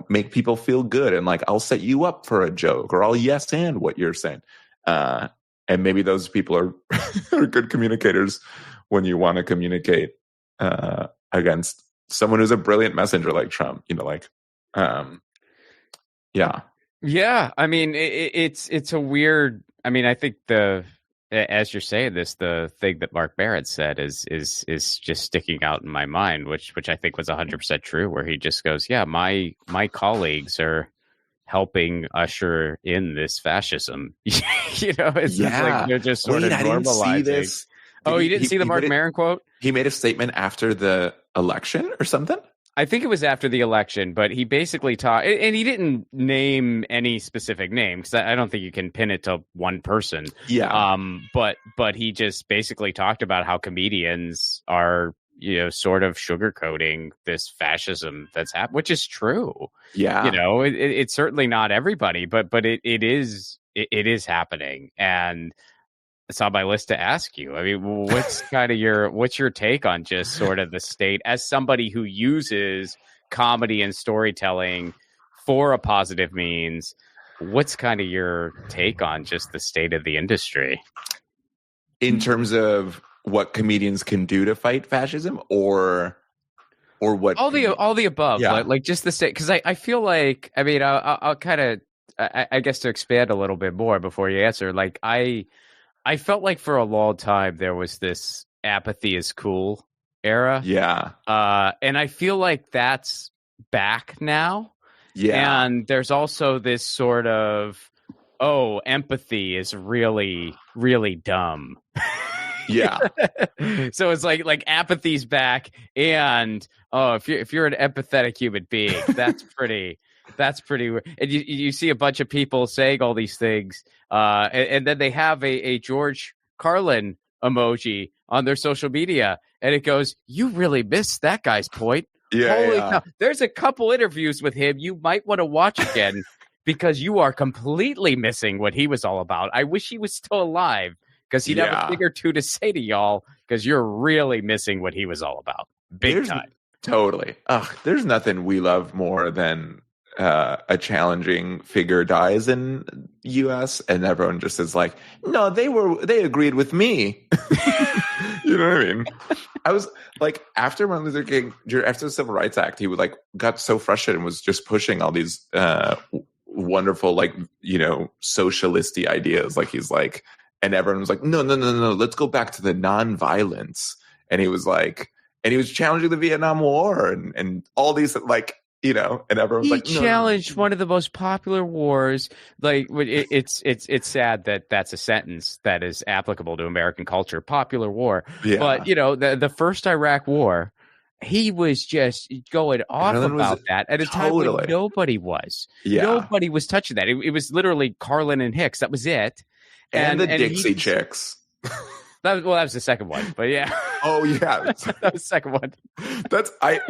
make people feel good. And I'll set you up for a joke, or I'll yes and what you're saying. And maybe those people are, are good communicators when you want to communicate against someone who's a brilliant messenger like Trump, yeah. Yeah, I mean, it's a weird. I mean, I think as you're saying this, the thing that Mark Barrett said is just sticking out in my mind, which I think was 100% true. Where he just goes, "Yeah, my colleagues are helping usher in this fascism." It's they're just sort of normalizing. This. You didn't see the Mark Maron quote? He made a statement after the election or something? I think it was after the election, but he basically talked, and he didn't name any specific name, because I don't think you can pin it to one person. Yeah. But he just basically talked about how comedians are, sort of sugarcoating this fascism that's happened, which is true. Yeah. It's certainly not everybody, but it is happening. And it's on my list to ask you. I mean, what's your take on just sort of the state as somebody who uses comedy and storytelling for a positive means? What's kind of your take on just the state of the industry in terms of what comedians can do to fight fascism, or what all the above? Yeah. Just the state, because I feel like, I mean, I'll kind of, I guess, to expand a little bit more before you answer, I felt like for a long time there was this apathy is cool era. Yeah. And I feel like that's back now. Yeah. And there's also this sort of, empathy is really, really dumb. Yeah. So it's like apathy's back, and if you're an empathetic human being, that's pretty weird. And you see a bunch of people saying all these things, and then they have a George Carlin emoji on their social media, and it goes, "You really missed that guy's point." Yeah, Holy yeah. cow. There's a couple interviews with him you might want to watch again because you are completely missing what he was all about. I wish he was still alive, because he'd have a thing or two to say to y'all, because you're really missing what he was all about. Big time. Totally. There's nothing we love more than a challenging figure dies in U.S. and everyone just is like, no, they agreed with me. You know what I mean? I was like, after Martin Luther King, after the Civil Rights Act, he would got so frustrated and was just pushing all these wonderful, like, socialisty ideas. Like, he's like, and everyone was like, no, let's go back to the nonviolence. And he was like, and he was challenging the Vietnam War and all these, like, and everyone's like, no, challenged one of the most popular wars. Like, it's sad that that's a sentence that is applicable to American culture. Popular war, but the first Iraq War, he was just going off about that at a time when nobody was. Yeah. Nobody was touching that. It was literally Carlin and Hicks. That was it. And the Dixie Chicks. That was the second one, but yeah. Oh yeah, that was the second one. That's I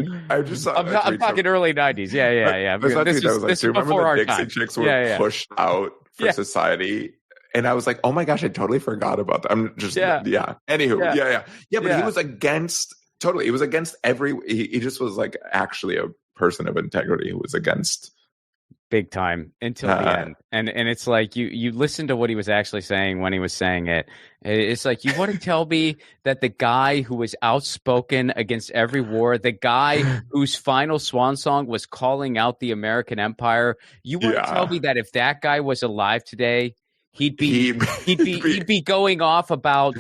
just saw. I'm talking early '90s. Yeah. This was before the Dixie Chicks were pushed out for society. And I was like, oh my gosh, I totally forgot about that. I'm just Anywho, but he was against. Totally. He was against he just was like actually a person of integrity who was against big time until the end. And it's like you listen to what he was actually saying when he was saying it. It's like, you want to tell me that the guy who was outspoken against every war, the guy whose final swan song was calling out the American empire, you want to tell me that if that guy was alive today, he'd be going off about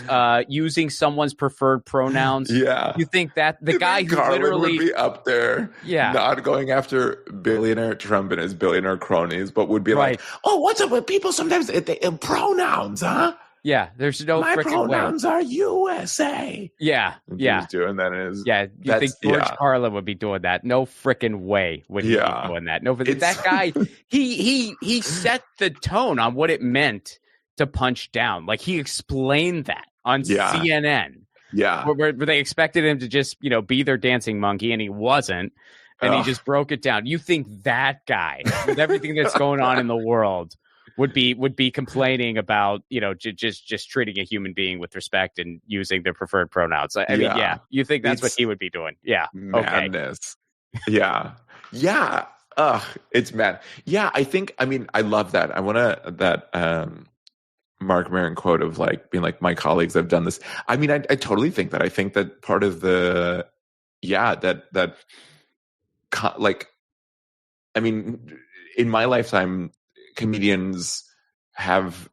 using someone's preferred pronouns. Yeah, you think that the guy who Carlin literally would be up there, not going after billionaire Trump and his billionaire cronies, but would be like, "Oh, what's up with people? Sometimes they pronouns, huh? Yeah, there's no my freaking pronouns way. Are USA. Yeah. He's doing that. You think George Carlin would be doing that? No freaking way would he be doing that. No, but that guy, he set the tone on what it meant to punch down. Like, he explained that on CNN. Yeah, where they expected him to just be their dancing monkey, and he wasn't, and he just broke it down. You think that guy, with everything that's going on in the world, would be complaining about just treating a human being with respect and using their preferred pronouns? I mean, you think that's what he would be doing? Yeah, madness. Okay. Yeah. It's mad. Yeah, I love that. I want that Mark Maron quote of like being like, my colleagues have done this. I mean, I totally think that. I think that part of the in my lifetime, comedians have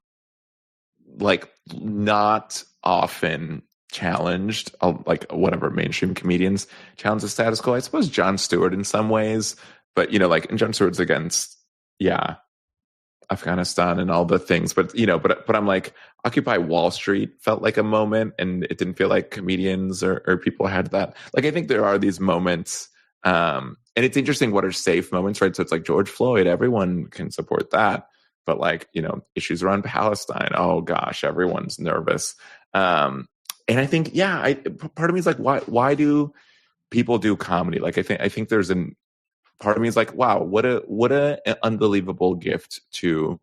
like not often challenged like whatever mainstream comedians challenge the status quo. I suppose Jon Stewart in some ways, but and Jon Stewart's against Afghanistan and all the things, but I'm like, Occupy Wall Street felt like a moment, and it didn't feel like comedians or people had that. Like, I think there are these moments, and it's interesting what are safe moments, right? So it's like George Floyd, everyone can support that, but like, issues around Palestine, oh gosh, everyone's nervous. And I think, part of me is like, why do people do comedy? Like, I think there's part of me is like, wow, what an unbelievable gift to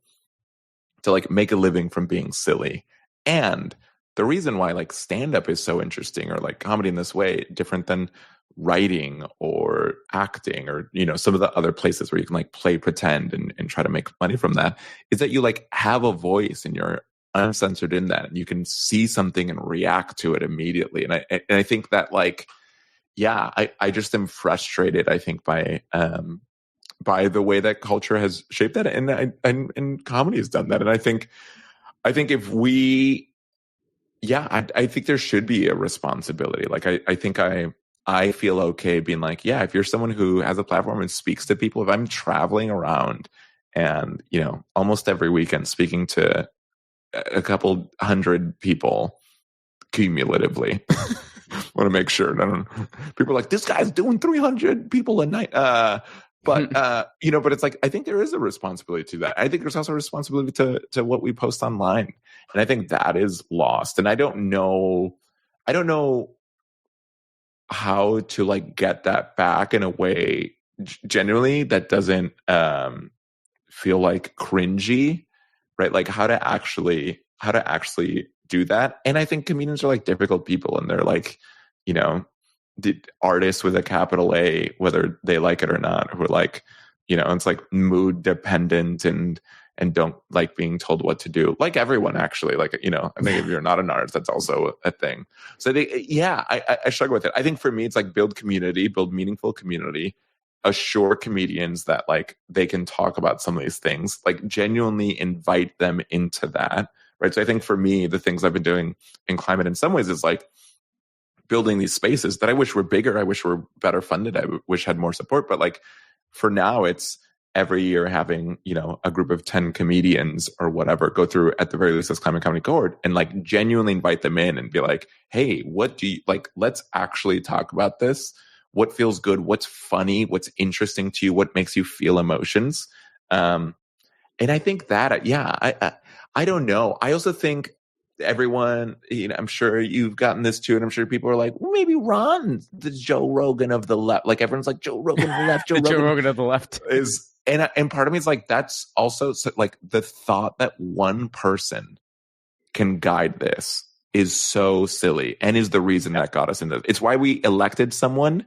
like make a living from being silly. And the reason why like stand-up is so interesting, or like comedy in this way, different than writing or acting or some of the other places where you can like play pretend and try to make money from that, is that you like have a voice and you're uncensored in that, and you can see something and react to it immediately. And I think that like, I just am frustrated, I think, by the way that culture has shaped that, and comedy has done that. And I think if we, I think there should be a responsibility. Like, I think I feel okay being like, if you're someone who has a platform and speaks to people, if I'm traveling around and, almost every weekend speaking to a couple hundred people cumulatively, want to make sure. People are like, this guy's doing 300 people a night. But it's like, I think there is a responsibility to that. I think there's also a responsibility to what we post online. And I think that is lost. And I don't know how to like get that back in a way genuinely that doesn't feel like cringy, right? Like how to actually do that. And I think comedians are like difficult people, and they're like, the artists with a capital A, whether they like it or not, who are like, it's like mood dependent and don't like being told what to do. Like everyone, actually, like, I think if you're not an artist, that's also a thing. So I struggle with it. I think for me, it's like build community, build meaningful community, assure comedians that like they can talk about some of these things, like genuinely invite them into that, right? So I think for me, the things I've been doing in Climate in some ways is like building these spaces that I wish were bigger, I wish were better funded, I wish had more support. But like for now, it's every year having, you know, a group of 10 comedians or whatever go through at the very least this Climate Comedy Cohort and like genuinely invite them in and be like, hey, what do you like? Let's actually talk about this. What feels good? What's funny? What's interesting to you? What makes you feel emotions? And I think that, I don't know. I also think everyone, you know, I'm sure you've gotten this too, and I'm sure people are like, well, maybe Ron's the Joe Rogan of the left. Like everyone's like, Joe Rogan of the left. Joe Rogan of the left is, and part of me is like, that's also like the thought that one person can guide this is so silly and is the reason that got us into it. It's why we elected someone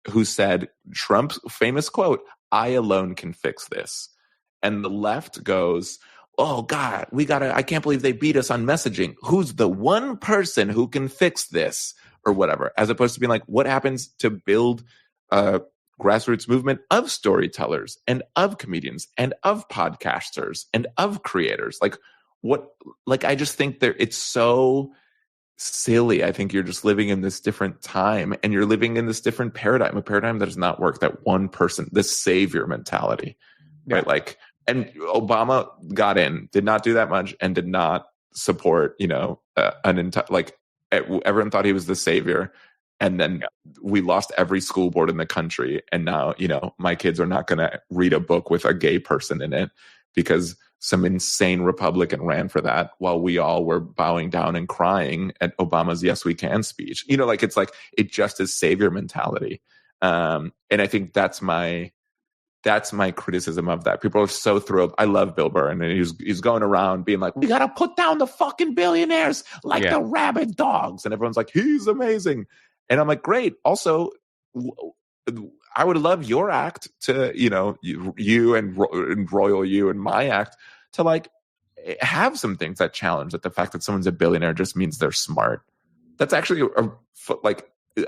who said Trump's famous quote, "I alone can fix this." And the left goes, oh God, I can't believe they beat us on messaging. Who's the one person who can fix this or whatever? As opposed to being like, what happens to build a grassroots movement of storytellers and of comedians and of podcasters and of creators? I just think it's so silly. I think you're just living in this different time and you're living in this different paradigm, a paradigm that does not work, that one person, this savior mentality, right? Like, and Obama got in, did not do that much, and did not support, you know, everyone thought he was the savior. And then we lost every school board in the country. And now, you know, my kids are not going to read a book with a gay person in it because some insane Republican ran for that while we all were bowing down and crying at Obama's Yes We Can speech. You know, like it's like, it just is savior mentality. And I think that's my criticism of that. People are so thrilled. I love Bill Burr, and he's going around being like, we got to put down the fucking billionaires like the rabid dogs. And everyone's like, he's amazing. And I'm like, great. Also, I would love your act to, you know, you and Royal You and my act to like have some things that challenge that the fact that someone's a billionaire just means they're smart. That's actually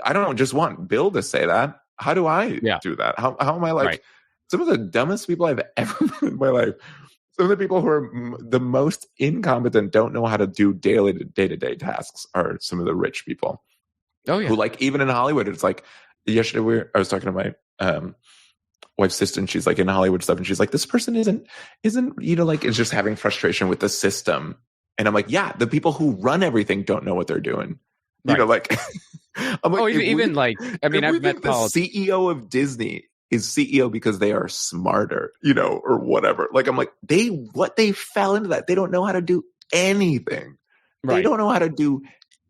I don't just want Bill to say that. How do I do that? How am I like some of the dumbest people I've ever met in my life? Some of the people who are the most incompetent, don't know how to do day-to-day tasks are some of the rich people. Oh yeah. Who like, even in Hollywood, it's like, yesterday I was talking to my wife's sister, and she's like in Hollywood stuff, and she's like, this person isn't, you know, like, is just having frustration with the system. And I'm like, yeah, the people who run everything don't know what they're doing. You know, like, I'm like, I've met the CEO of Disney is CEO because they are smarter, you know, or whatever. Like, I'm like, they fell into that. They don't know how to do anything. Right. They don't know how to do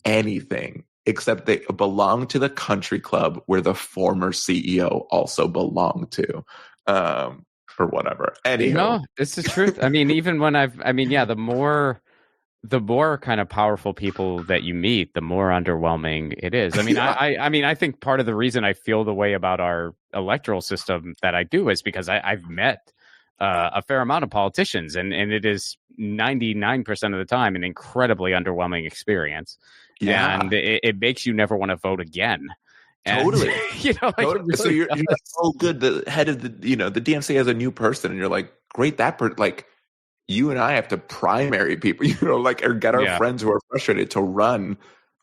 anything except they belong to the country club where the former CEO also belonged to, or whatever. Anywho. No, it's the truth. I mean, even when the more kind of powerful people that you meet, the more underwhelming it is. I mean, I think part of the reason I feel the way about our electoral system that I do is because I've met a fair amount of politicians, and it is 99% of the time an incredibly underwhelming experience. Yeah. And it makes you never want to vote again. And, totally. You know, like, totally. So you're like, oh, good. The head of the, you know, the DNC has a new person, and you're like, great. Like, you and I have to primary people, you know, like, or get our friends who are frustrated to run.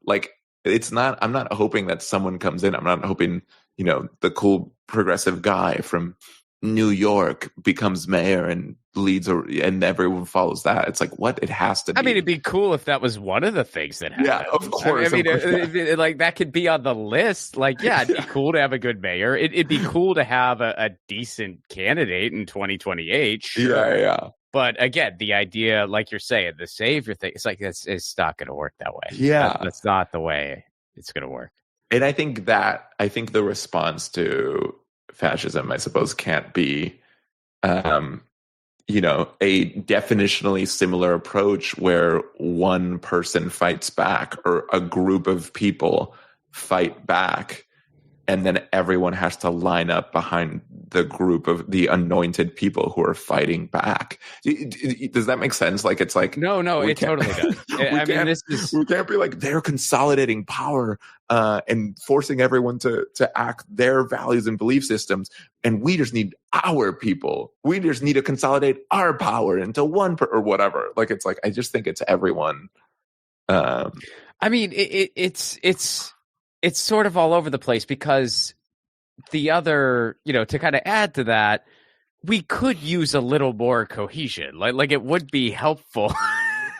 Like, I'm not hoping that someone comes in. I'm not hoping, you know, the cool progressive guy from New York becomes mayor and leads, and everyone follows that. It's like, what? It has to be. I mean, it'd be cool if that was one of the things that happened. Yeah, of course. I mean, like, that could be on the list. Like, yeah, it'd be cool to have a good mayor. It'd be cool to have a decent candidate in 2028. Sure. Yeah. But again, the idea, like you're saying, the savior thing, it's like, it's not going to work that way. Yeah. That's not the way it's going to work. And I think the response to fascism, I suppose, can't be, you know, a definitionally similar approach where one person fights back or a group of people fight back and then everyone has to line up behind the group of the anointed people who are fighting back. Does that make sense? Like, it's like, no, it totally does. I mean, we can't be like, they're consolidating power and forcing everyone to act their values and belief systems, and we just need our people. We just need to consolidate our power into one or whatever. Like, it's like, I just think it's everyone. I mean, it's sort of all over the place, because the other, to kind of add to that, we could use a little more cohesion. Like it would be helpful.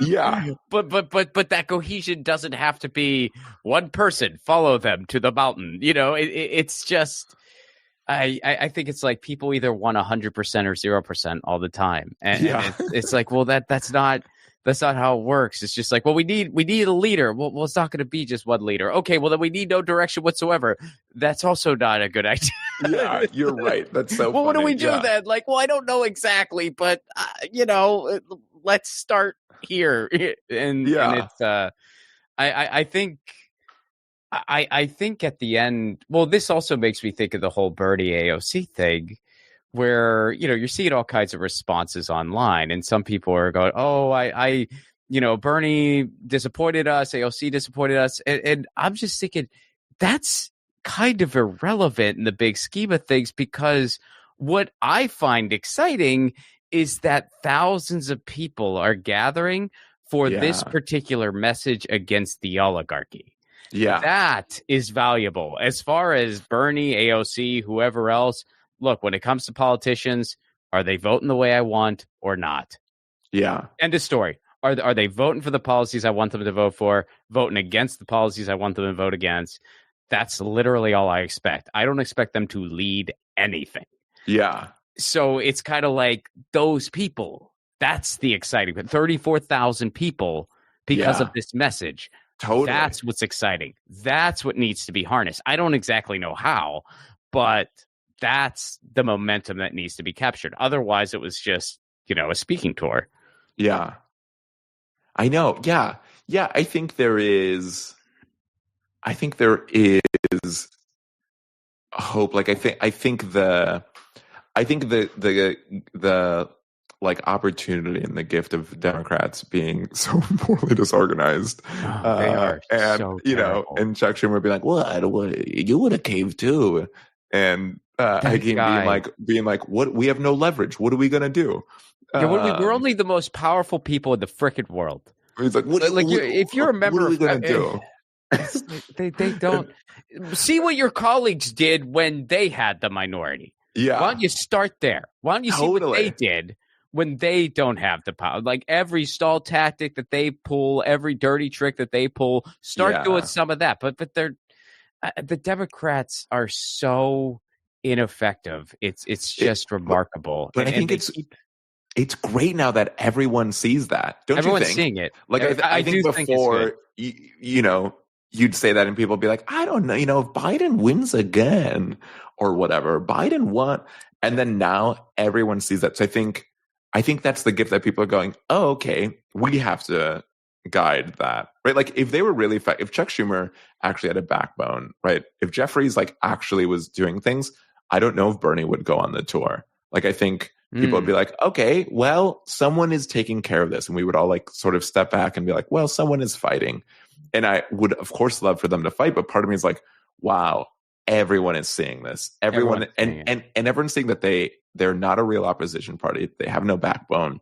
Yeah. But that cohesion doesn't have to be one person, follow them to the mountain. It's just, I think it's like people either want 100% or 0% all the time. And it's like, well, that's not how it works. It's just like, well, we need a leader. Well, it's not going to be just one leader. Okay, well, then we need no direction whatsoever. That's also not a good idea. Yeah, you're right. That's so well, funny. What do we do then? Like, well, I don't know exactly, but, let's start here. And it's, I think at the end, well, this also makes me think of the whole Bernie AOC thing, where, you're seeing all kinds of responses online, and some people are going, oh, I Bernie disappointed us, AOC disappointed us. And I'm just thinking that's kind of irrelevant in the big scheme of things, because what I find exciting is that thousands of people are gathering for this particular message against the oligarchy. Yeah. That is valuable. As far as Bernie, AOC, whoever else, look, when it comes to politicians, are they voting the way I want or not? Yeah. End of story. Are they voting for the policies I want them to vote for, voting against the policies I want them to vote against? That's literally all I expect. I don't expect them to lead anything. Yeah. So it's kind of like those people. That's the exciting thing. 34,000 people because of this message. Totally. That's what's exciting. That's what needs to be harnessed. I don't exactly know how, but that's the momentum that needs to be captured. Otherwise, it was just, a speaking tour. Yeah. I know. Yeah. Yeah. I think there is hope. Like, I think the like opportunity and the gift of Democrats being so poorly disorganized. They are and so and Chuck Schumer would be like, what you would have caved too. And Hakeem being like, what? We have no leverage. What are we gonna do? We're only the most powerful people in the frickin' world. He's like, if you're a member, what are we gonna do? They don't see what your colleagues did when they had the minority. Yeah. Why don't you start there? Why don't you see what they did when they don't have the power? Like every stall tactic that they pull, every dirty trick that they pull, start doing some of that. But they're the Democrats are so ineffective. It's just remarkable. But I think it's great now that everyone sees that. Don't Everyone's you think? Seeing it. Like I think before, you'd say that and people would be like, I don't know, if Biden wins again or whatever, Biden won. And then now everyone sees that. So I think that's the gift that people are going, oh, okay, we have to guide that, right? Like if they were really, if Chuck Schumer actually had a backbone, right? If Jeffries actually was doing things, I don't know if Bernie would go on the tour. Like I think people would be like, okay, well, someone is taking care of this. And we would all sort of step back and be like, well, someone is fighting. And I would, of course, love for them to fight. But part of me is like, wow, everyone is seeing this. Everyone and everyone's seeing that they're not a real opposition party. They have no backbone.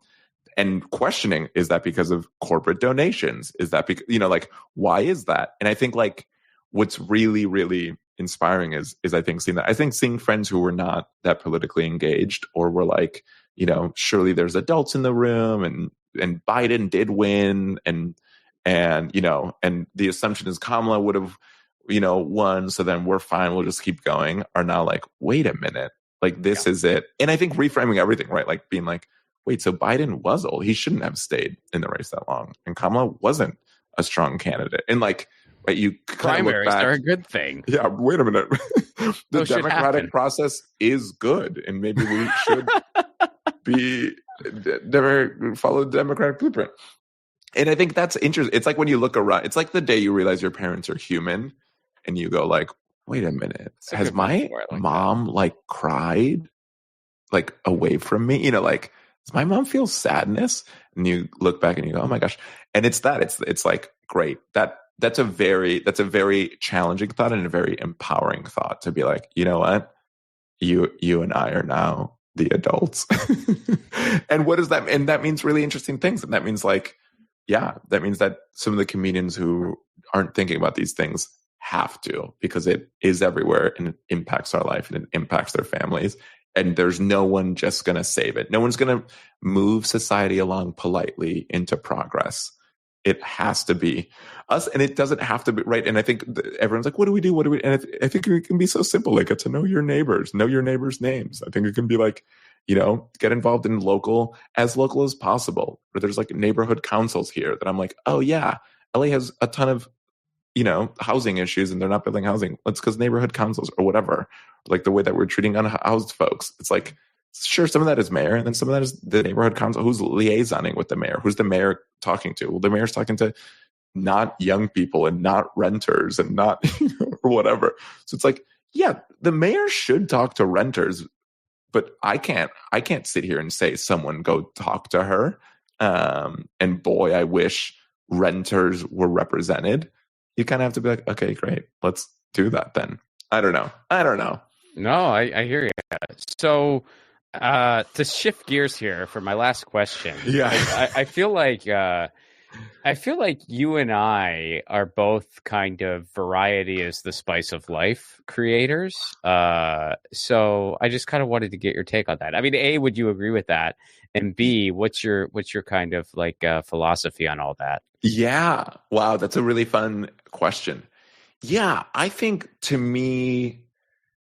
And questioning, is that because of corporate donations? Is that because, why is that? And I think what's really, really inspiring is I think seeing that. I think seeing friends who were not that politically engaged or were surely there's adults in the room and Biden did win and the assumption is Kamala would have, won. So then we're fine. We'll just keep going. Are now like, wait a minute. This is it. And I think reframing everything, right? Being like, wait, so Biden was old. He shouldn't have stayed in the race that long. And Kamala wasn't a strong candidate. And right, you primaries are a good thing. Yeah, wait a minute. The democratic process is good. And maybe we should follow the democratic blueprint. And I think that's interesting. It's like when you look around, it's like the day you realize your parents are human and you go wait a minute. It's a Has good my metaphor. I like that. mom like cried like away from me? You know, like does my mom feel sadness? And you look back and you go, oh my gosh. And it's that. It's like great. That's a very challenging thought and a very empowering thought to be like, you know what? You and I are now the adults. And what does that mean? And that means really interesting things. And that means like, yeah, that means that some of the comedians who aren't thinking about these things have to, because it is everywhere and it impacts our life and it impacts their families. And there's no one just going to save it. No one's going to move society along politely into progress. It has to be us, and it doesn't have to be right. And I think everyone's like, what do we do? What do we? And I think it can be so simple, like get to know your neighbors names. I think it can be like, you know, get involved in local as possible. Or there's like neighborhood councils here that I'm like, oh yeah, LA has a ton of, you know, housing issues and they're not building housing. That's because neighborhood councils or whatever, like the way that we're treating unhoused folks. It's like, sure, some of that is mayor, and then some of that is the neighborhood council who's liaisoning with the mayor. Who's the mayor talking to? Well, the mayor's talking to not young people and not renters and not, you know, or whatever. So it's like, yeah, the mayor should talk to renters, but I can't sit here and say someone go talk to her. And boy, I wish renters were represented. You kind of have to be like, okay, great, let's do that then. I don't know. No, I hear you. So to shift gears here for my last question, I feel like you and I are both kind of variety is the spice of life creators. So I just kind of wanted to get your take on that. I mean, A, would you agree with that? And B, what's your kind of like philosophy on all that? Yeah. Wow, that's a really fun question. Yeah, I think to me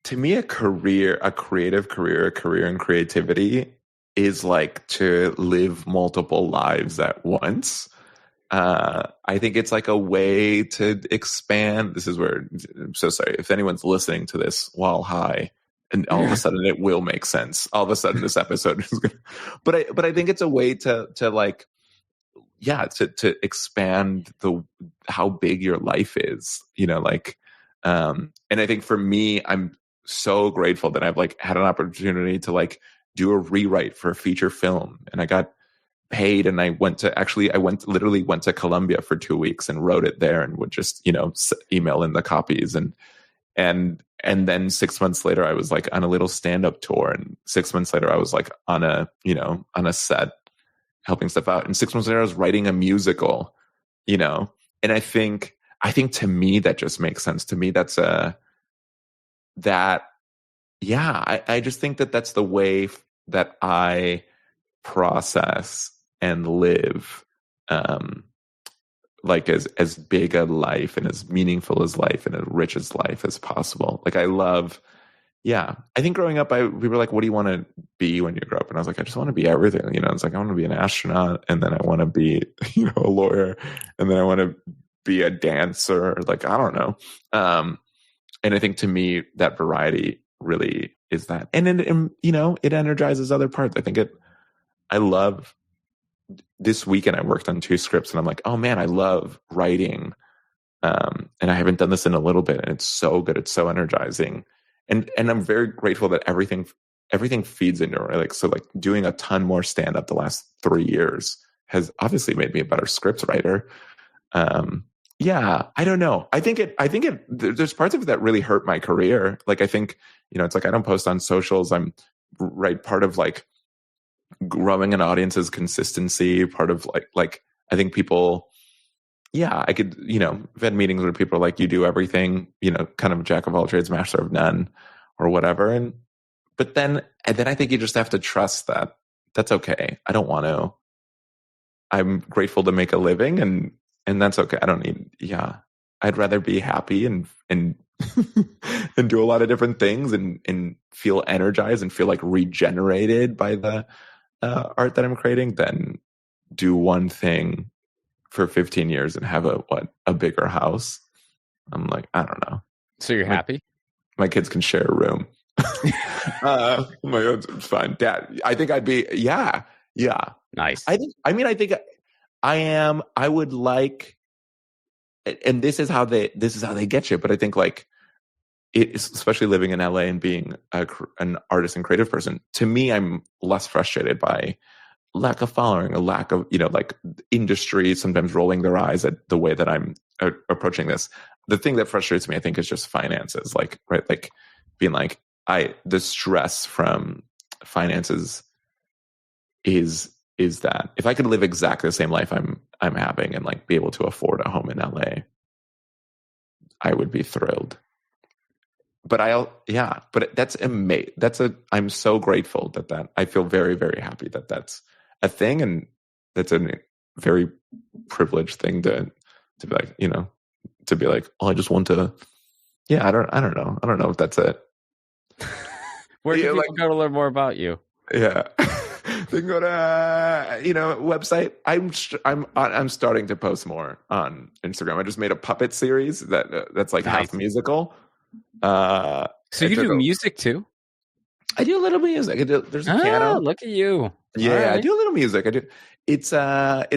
a creative career in creativity is like to live multiple lives at once. I think it's like a way to expand. This is where, I'm so sorry if anyone's listening to this while high, and all of a sudden it will make sense. All of a sudden this episode is going to, but I think it's a way to like, yeah, to expand how big your life is, you know, like, and I think for me, I'm so grateful that I've like had an opportunity to like do a rewrite for a feature film, and I got paid, and I literally went to Colombia for 2 weeks and wrote it there, and would just, you know, email in the copies, and then 6 months later I was like on a little stand-up tour, and 6 months later I was like on a set helping stuff out, and 6 months later I was writing a musical, you know. And I think to me that just makes sense. To me that's I just think that that's the way that I process and live, like as big a life and as meaningful as life and as rich as life as possible. Like I think growing up, we were like, what do you want to be when you grow up? And I was like, I just want to be everything. You know, it's like, I want to be an astronaut, and then I want to be, you know, a lawyer, and then I want to be a dancer. Like, I don't know. And I think to me that variety really is that. And then, you know, it energizes other parts. I love this weekend. I worked on 2 scripts, and I'm like, oh man, I love writing. And I haven't done this in a little bit, and it's so good. It's so energizing. And I'm very grateful that everything feeds into it. Like, so like doing a ton more stand-up the last 3 years has obviously made me a better script writer. Yeah, I don't know. I think there's parts of it that really hurt my career. Like, I think, you know, it's like, I don't post on socials. I'm part of like growing an audience's consistency, part of like, I think people, yeah, I could, you know, I've had meetings where people are like, you do everything, you know, kind of jack of all trades, master of none, or whatever. But then I think you just have to trust that that's okay. I don't want to. I'm grateful to make a living, and that's okay. I don't need, I'd rather be happy and and do a lot of different things and feel energized and feel like regenerated by the art that I'm creating than do one thing for 15 years and have a bigger house. I'm like, I don't know. So you're happy? My kids can share a room. It's fine. Dad, I think I'd be, yeah. Nice. I think I am, I would like, and this is how they get you. But I think like especially living in LA and being an artist and creative person, to me, I'm less frustrated by lack of following, a lack of, like industry sometimes rolling their eyes at the way that I'm approaching this. The thing that frustrates me, I think, is just finances, right? Like being like, the stress from finances is that if I could live exactly the same life I'm having and like be able to afford a home in LA, I would be thrilled. But that's amazing. I'm so grateful that I feel very, very happy that that's a thing, and that's a very privileged thing to be like, to be like, oh, I just want to. Yeah, I don't know if that's it. Where can people go to learn more about you? Yeah, they can go to website. I'm starting to post more on Instagram. I just made a puppet series that's like half musical. So you do music too? I do a little music. There's a piano. Look at you. Yeah, right. I do a little music. I do. It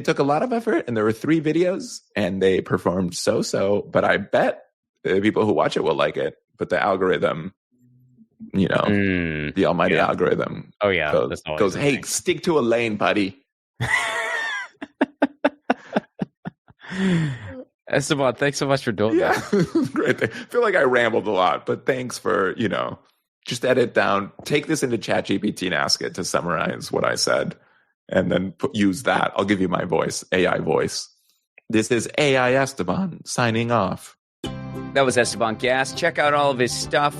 took a lot of effort, and there were 3 videos, and they performed so. But I bet the people who watch it will like it. But the algorithm, the almighty algorithm. Oh yeah, goes, hey, stick to a lane, buddy. Esteban, thanks so much for doing that. Great thing. I feel like I rambled a lot, but thanks for, just edit down, take this into ChatGPT and ask it to summarize what I said, and then use that. I'll give you my voice, AI voice. This is AI Esteban signing off. That was Esteban Gast. Check out all of his stuff.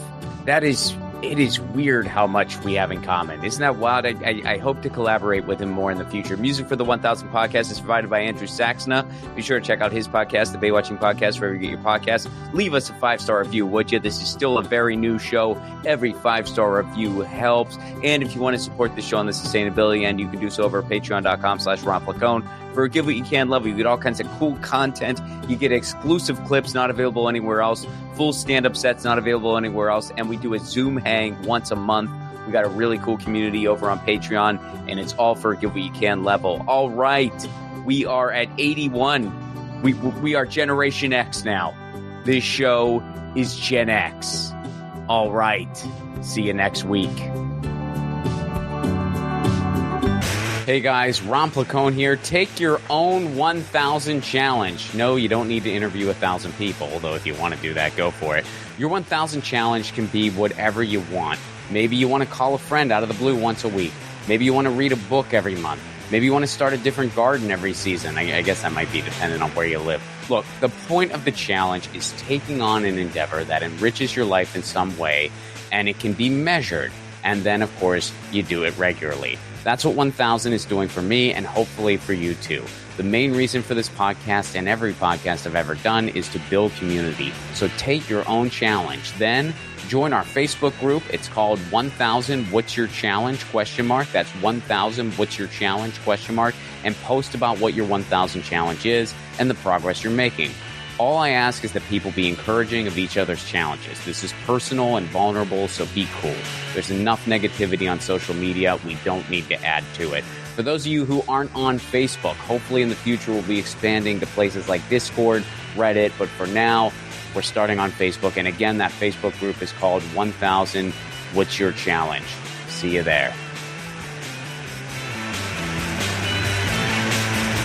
It is weird how much we have in common. Isn't that wild? I hope to collaborate with him more in the future. Music for the 1000 Podcast is provided by Andrew Saxena. Be sure to check out his podcast, the Baywatching Podcast, wherever you get your podcasts. Leave us a 5-star review, would you? This is still a very new show. Every 5-star review helps. And if you want to support the show on the sustainability end, you can do so over at patreon.com/RonPlacone. For a Give What You Can level, you get all kinds of cool content. You get exclusive clips not available anywhere else, full stand-up sets not available anywhere else, and we do a Zoom hang once a month. We got a really cool community over on Patreon, and it's all for a Give What You Can level. All right, we are at 81. We are Generation X now. This show is Gen X. All right, see you next week. Hey guys, Ron Placone here. Take your own 1,000 challenge. No, you don't need to interview 1,000 people, although if you want to do that, go for it. Your 1,000 challenge can be whatever you want. Maybe you want to call a friend out of the blue once a week. Maybe you want to read a book every month. Maybe you want to start a different garden every season. I guess that might be dependent on where you live. Look, the point of the challenge is taking on an endeavor that enriches your life in some way, and it can be measured. And then, of course, you do it regularly. That's what 1,000 is doing for me, and hopefully for you too. The main reason for this podcast and every podcast I've ever done is to build community. So take your own challenge. Then join our Facebook group. It's called 1,000 What's Your Challenge? ? That's 1,000 What's Your Challenge ? And post about what your 1,000 challenge is and the progress you're making. All I ask is that people be encouraging of each other's challenges. This is personal and vulnerable, so be cool. There's enough negativity on social media. We don't need to add to it. For those of you who aren't on Facebook, hopefully in the future we'll be expanding to places like Discord, Reddit, but for now, we're starting on Facebook. And again, that Facebook group is called 1,000 What's Your Challenge? See you there.